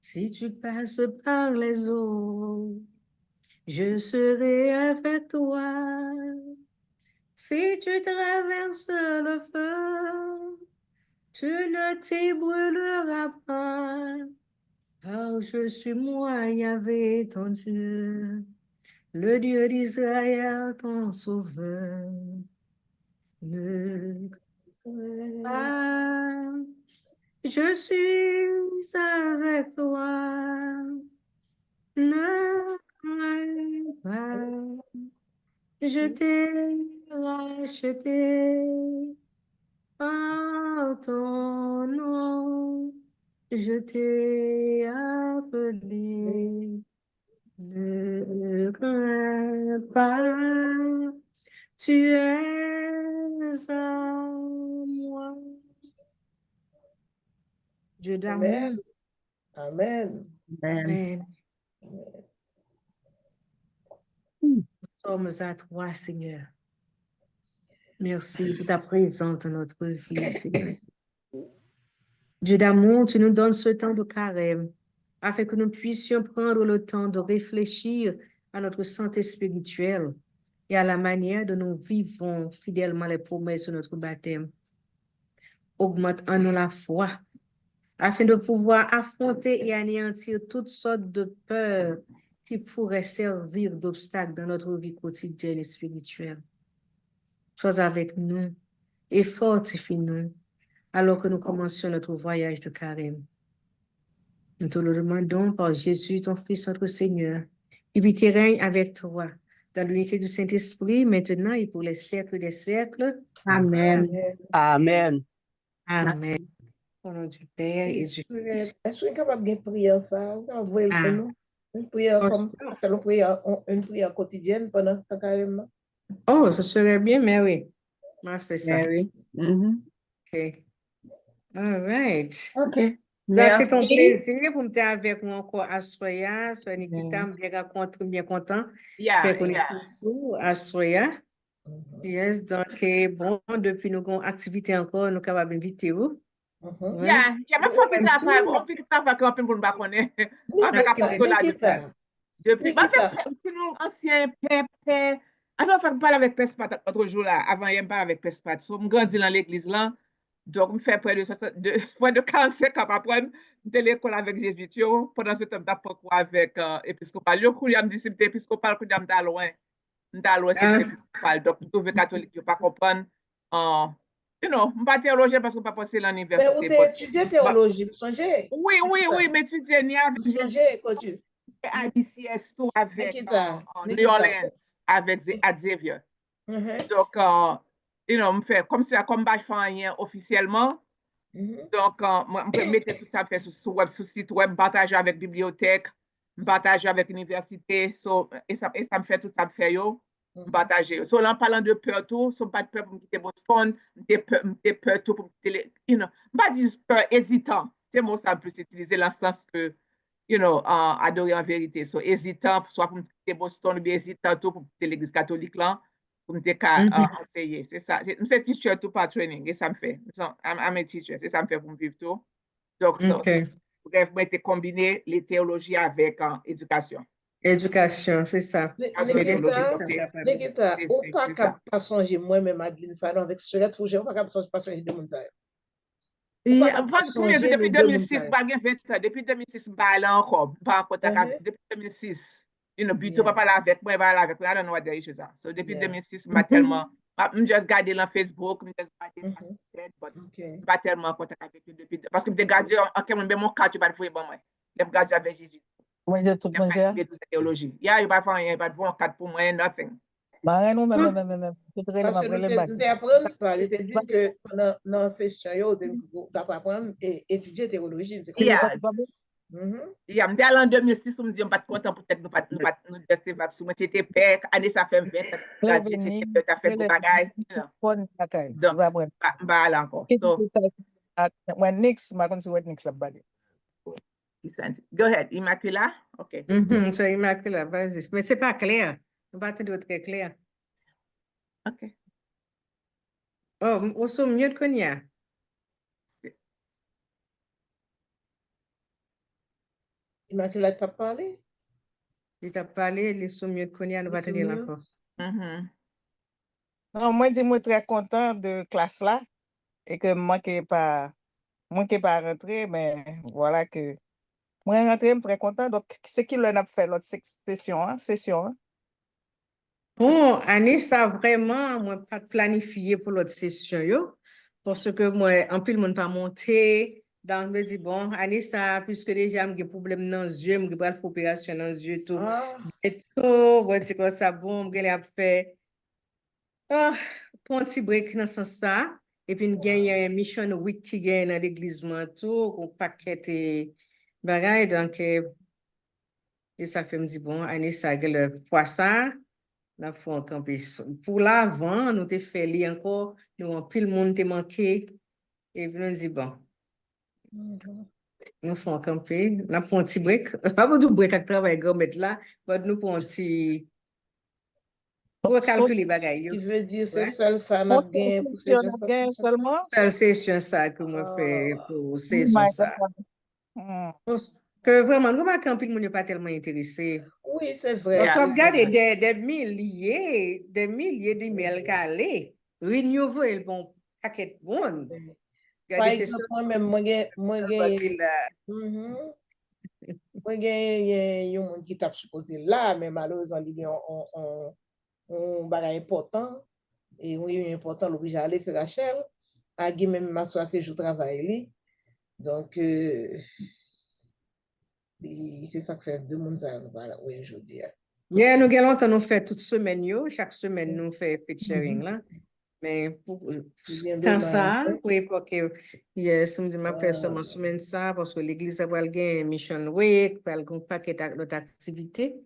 Si tu passes par les eaux, je serai avec toi. Si tu traverses le feu, tu ne t'y brûleras pas. Car je suis moi, Yahvé, ton Dieu, le Dieu d'Israël, ton sauveur. Ne crains pas, je suis avec toi. Ne crains pas, je t'ai racheté par ton nom. Je t'ai appelé. Ne crains pas, tu es à moi. Dieu d'amour. Amen. Amen. Nous sommes à toi, Seigneur. Merci pour ta présence dans notre vie, Seigneur. Dieu d'amour, tu nous donnes ce temps de carême afin que nous puissions prendre le temps de réfléchir à notre santé spirituelle et à la manière dont nous vivons fidèlement les promesses de notre baptême. Augmente en nous la foi afin de pouvoir affronter et anéantir toutes sortes de peurs qui pourraient servir d'obstacles dans notre vie quotidienne et spirituelle. Sois avec nous et fortifie-nous alors que nous commencions notre voyage de carême. Nous te le demandons par Jésus, ton Fils, notre Seigneur, qui vit et règne avec toi dans l'unité du Saint-Esprit, maintenant et pour les siècles des siècles. Amen. Amen. Amen. Au nom du Père et du Fils. Est-ce qu'on est capable de prier ça? Vous voyez pour nous? Une prière comme faire une prière quotidienne pendant ta carême? Oh, ce serait bien, mais oui. On va faire ça. Mary. OK. All right. OK. Donc, c'est un plaisir pour me avec moi encore à Soya. Soya Nikita, bien content. Fait connexion à Soya. Yes, donc, bon, depuis nous avons activité encore, nous sommes capables d'inviter vous. Il y a même pas de travail qu'on peut pas connaître. Depuis, si nous, anciens pères, je vais parler avec Pespat l'autre jour là, avant, il me parle avec Pespat. So, je grandis dans l'église là. Donc, je fais près de 45 ans après, je l'école avec Jésus. Pendant ce temps, je n'apprends avec épiscopal. Je me dis, c'est épiscopal, je suis loin. Je suis loin, c'est épiscopal. Donc, je trouve catholique, je ne pas comprendre. You know, je ne suis pas théologien parce que je ne pas passer l'université. Mais où tu étudié théologie, vous songez? Oui, mais tu dis, ni avec Songez, quoi tu? à DCS tout avec New Orleans, avec Xavier. Donc, you know, comme ça, comme je fais rien officiellement, donc, je mettre tout ça sur le site web, partager avec bibliothèque, partager avec l'université, et ça me fait tout ça, partager. So, là, en parlant de peur tout, so, pas de peur pour quitter Boston, de peur tout pour quitter, you know, pas dire peur hésitant, c'est moi ça plus utiliser dans le sens que, you know, adorer en vérité. So, hésitant, soit pour quitter Boston, ou bien hésitant tout pour quitter l'église catholique là, pour me enseigner. C'est ça. C'est teacher tout par training, et ça me fait. I'm a teacher, c'est ça me fait pour me vivre tout. Donc, bref, moi, j'ai combiné les théologies avec éducation. Éducation, c'est ça. Nikita, ou pas songer moi-même Adeline Salon avec Surette Fouché, ou pas songer pas songer de moun sa yo. Depuis 2006, depuis 2006, là encore, pas encore, depuis 2006, you know, Bito pas parler avec moi, parler avec moi, I don't know what the issues are. So, depuis 2006, je tellement, je just gardé dans Facebook, je just gardé dans pas tellement en contact avec eux depuis, parce que je gardé, ok, mon cas, tu vas le faire, bon, moi, je gardé avec Jésus. Oui, de toute manière. Théologie. Yeah, il va faire rien, il va faire un cadre pour moi, nothing. Parce que nous t'apprendre ça, je te dis que dans la session, tu apprendre et étudier théologie. Yeah, je allé en 2006, on me dit, on pas content, peut-être nous tester sur moi, c'était père, année ça fait 20 ans, c'était fait des bagages. Donc, je vais aller encore. When Nix, je vais what Nix a body. Go ahead, Immaculata. OK. So, Immaculata, vas-y. Mais c'est pas clair. On va te dire très clair. OK. Oh, aussi mieux que Konya. Immaculata t'a parlé? Il t'a parlé, il est mieux que Konya, nous va te dire encore. Non, moi, je suis très content de classe là et que moi qui pas rentré, mais voilà que moi rentré, je suis très content. Donc, ce qu'il a fait l'autre session. Bon, Annie, ça vraiment, moi, pas planifié pour l'autre session, yo, parce que moi, en plus, le monde pas monté, donc, je me dis, bon, Annie, ça, puisque déjà, j'ai des problèmes dans les yeux, j'ai pas opération dans les yeux, tout. Et tout, bon, c'est comme ça, bon, je l'ai fait. Pour un petit break dans ce sens-là, et puis, nous gagnons une mission week qui gagne dans l'église, tout, un paquet de bagages, donc, et ça fait me dire, bon, Annie, ça, le poisson, la fois pour l'avant, nous t'ai fait lire encore, nous avons pile monde t'ai manqué, et puis nous dit bon, nous faisons camper, nous avons un petit break, pas beaucoup de break à travail, mettre là, mais nous prenons un petit, pour calculer les bagailles. Qui veut dire c'est seul ça, n'a gain pour ces gens seulement. Seul session ça que moi fait pour session ça. Que vraiment, nous ma camping, nous n'est pas tellement intéressé. Oui, c'est vrai. On faut regarder des milliers d'emails calés. Renouveler le bon paquet bon. Par exemple, moi-même, moi, il y a un monde qui t'a supposé là, mais malheureusement, il y a un bagage important. Et oui, important, l'oblige à aller, c'est Rachel. À Guy, même, ma soeur, c'est jour travail. Donc, c'est ça que fait deux mondes, voilà, oui, je dis. Yeah, nous avons longtemps nous fait toute semaine, chaque semaine nous fait featuring là. Mais pour tant ça, oui, parce que yes, on dit m'a fait seulement semaine ça parce que l'église a une mission week, a un paquet d'autres activités.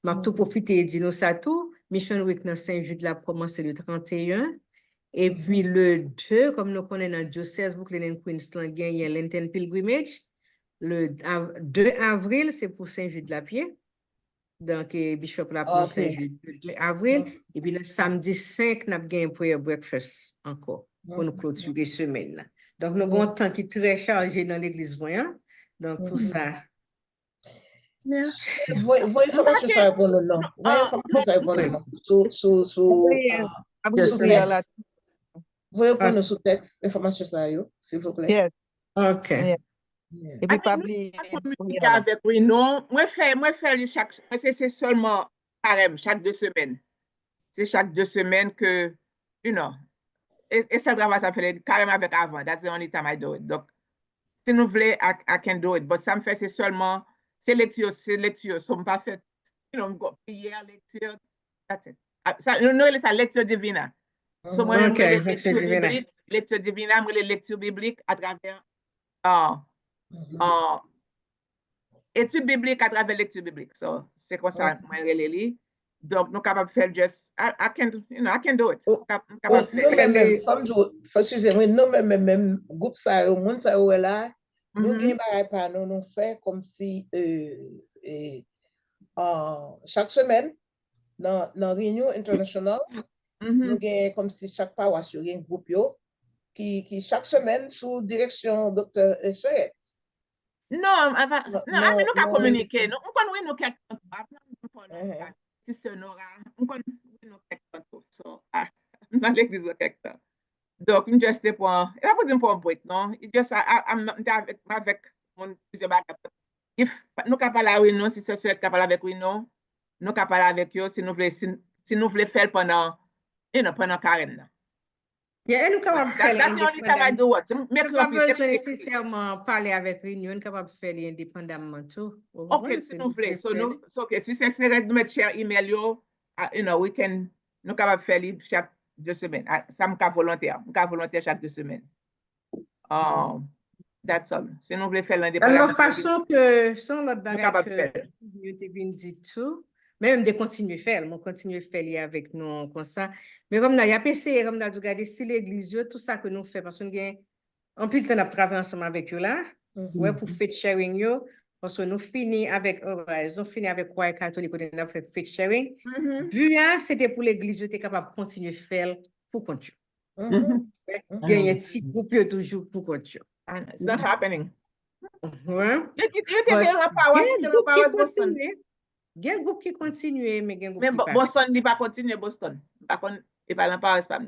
M'a tout profité et dit nous ça tout. Mission week dans Saint-Jude la commencé le 31 et puis le 2 comme nous connaissons dans diocèse Brooklyn and Queensland il y a l'Inten Pilgrimage. Le 2 avril, c'est pour Saint-Jude-la-Pied. Donc, Bishop la pour Saint-Jude le 2 avril. Et puis, le samedi 5, nous avons un prayer breakfast encore pour nous clôturer semaine. Donc, nous avons un temps qui est très chargé dans l'église voyant. Donc, tout ça. Voyez information ça pour le nom. Voyez information ça pour le nom. Vous pouvez prendre sous texte information ça, s'il vous plaît. Yes. OK. Yeah. Yeah. Et puis, pas Nous oublier. communiquer avec lui, non. Moi, faire chaque, c'est seulement carême, chaque 2 semaines. C'est chaque 2 semaines que, you know, et ça travail, ça fait carême avec avant. That's the only time I do it. Donc, si nous voulons, I can do it. But ça me fait, c'est seulement, c'est lecture. Ça me pas fait, you know, prière, lecture, that's it. Ça, nous, c'est la lecture divina. So, moi, OK, lecture divina. Lecture divina, moi, les lectures bibliques à travers, études bibliques à travers lecture biblique. So, c'est comme ça, moi, je les. Donc, nous sommes capables de faire juste, I can do it. Excusez-moi, nous même groupe ça, le monde ça est là, nous gagnons nous fait comme si chaque semaine dans réunion internationale, nous gagnons comme si chaque paroisse a un groupe qui chaque semaine sous direction Dr. Soyet. Non, mais nous avons communiqué. Nous connaissons quelqu'un. Sister Nora, nous connaissons quelqu'un. Dans l'église de quelqu'un. Donc, nous juste pour un break, non? Juste avec mon plusieurs bagages. If nous avons parlé avec nous, si c'est capable parler avec nous, nous avons parlé avec eux si nous voulons faire pendant carême. Yeah, nous capables de faire indépendamment. Nous pas besoin nécessairement parler avec lui, nous capables de faire indépendamment tout. OK, si nous voulons. So, OK, si c'est de mettre share email, you know, we can, nous capables de faire chaque 2 semaines. Ça me volontaire. Volontaire chaque 2 semaines. That's all. Si nous voulons faire l'indépendamment. Alors, façon que, sans l'autre bagage que nous t'ai dit tout, même de continuer à faire, on continue à faire avec nous comme ça. Mais comme nous avons essayé, comme nous avons regardé si l'église, tout ça que nous faisons, parce qu'on a un peu de temps à travailler ensemble avec eux là, ouais, pour faith sharing, parce que nous finissons avec Horizon, nous finissons avec Croix Catholique, on a fait faith sharing. But, c'était pour l'église, j'étais capable de continuer à faire pour continuer. Gagner un petit groupe toujours pour continuer. It's not happening. Ouais. Il y a un groupe qui continue, mais il y a un groupe qui continue. Boston n'est pas continué, Boston. Il va en parler, pas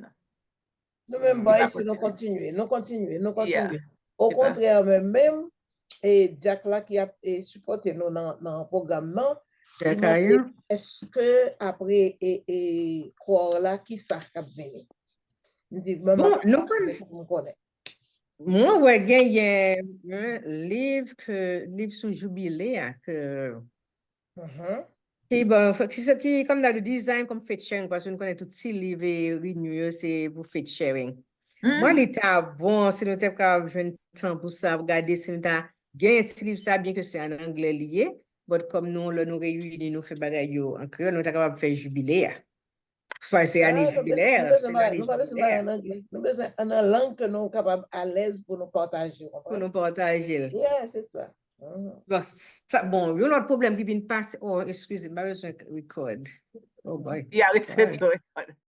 nous-mêmes, nous continuons. Yeah. Au contraire, même, et Jack là qui a supporté nous dans le programme, est-ce que après, croire là, qui ça a venu? Bon, nous connaissons. Moi, ouais, il y a un livre sur jubilé que qui comme dans le design comme faith sharing parce qu'on connaît tout ces livres et renew c'est pour faith sharing. Moi l'état bon si nous t'ai pas jeune temps pour ça regarder si nous t'a gagné ce livre ça bien que c'est en anglais lié mais comme nous là nous réunir nous fait bagaille en créole nous t'es capable de faire jubilé. C'est année jubilaire. Nous besoin en langue que nous sommes capables à l'aise pour nous partager. Pour nous partager. Yeah, c'est ça. Bon, il y a un autre problème qui vient de passer. Oh, excusez-moi, je record. Oh boy. Yeah, it's record.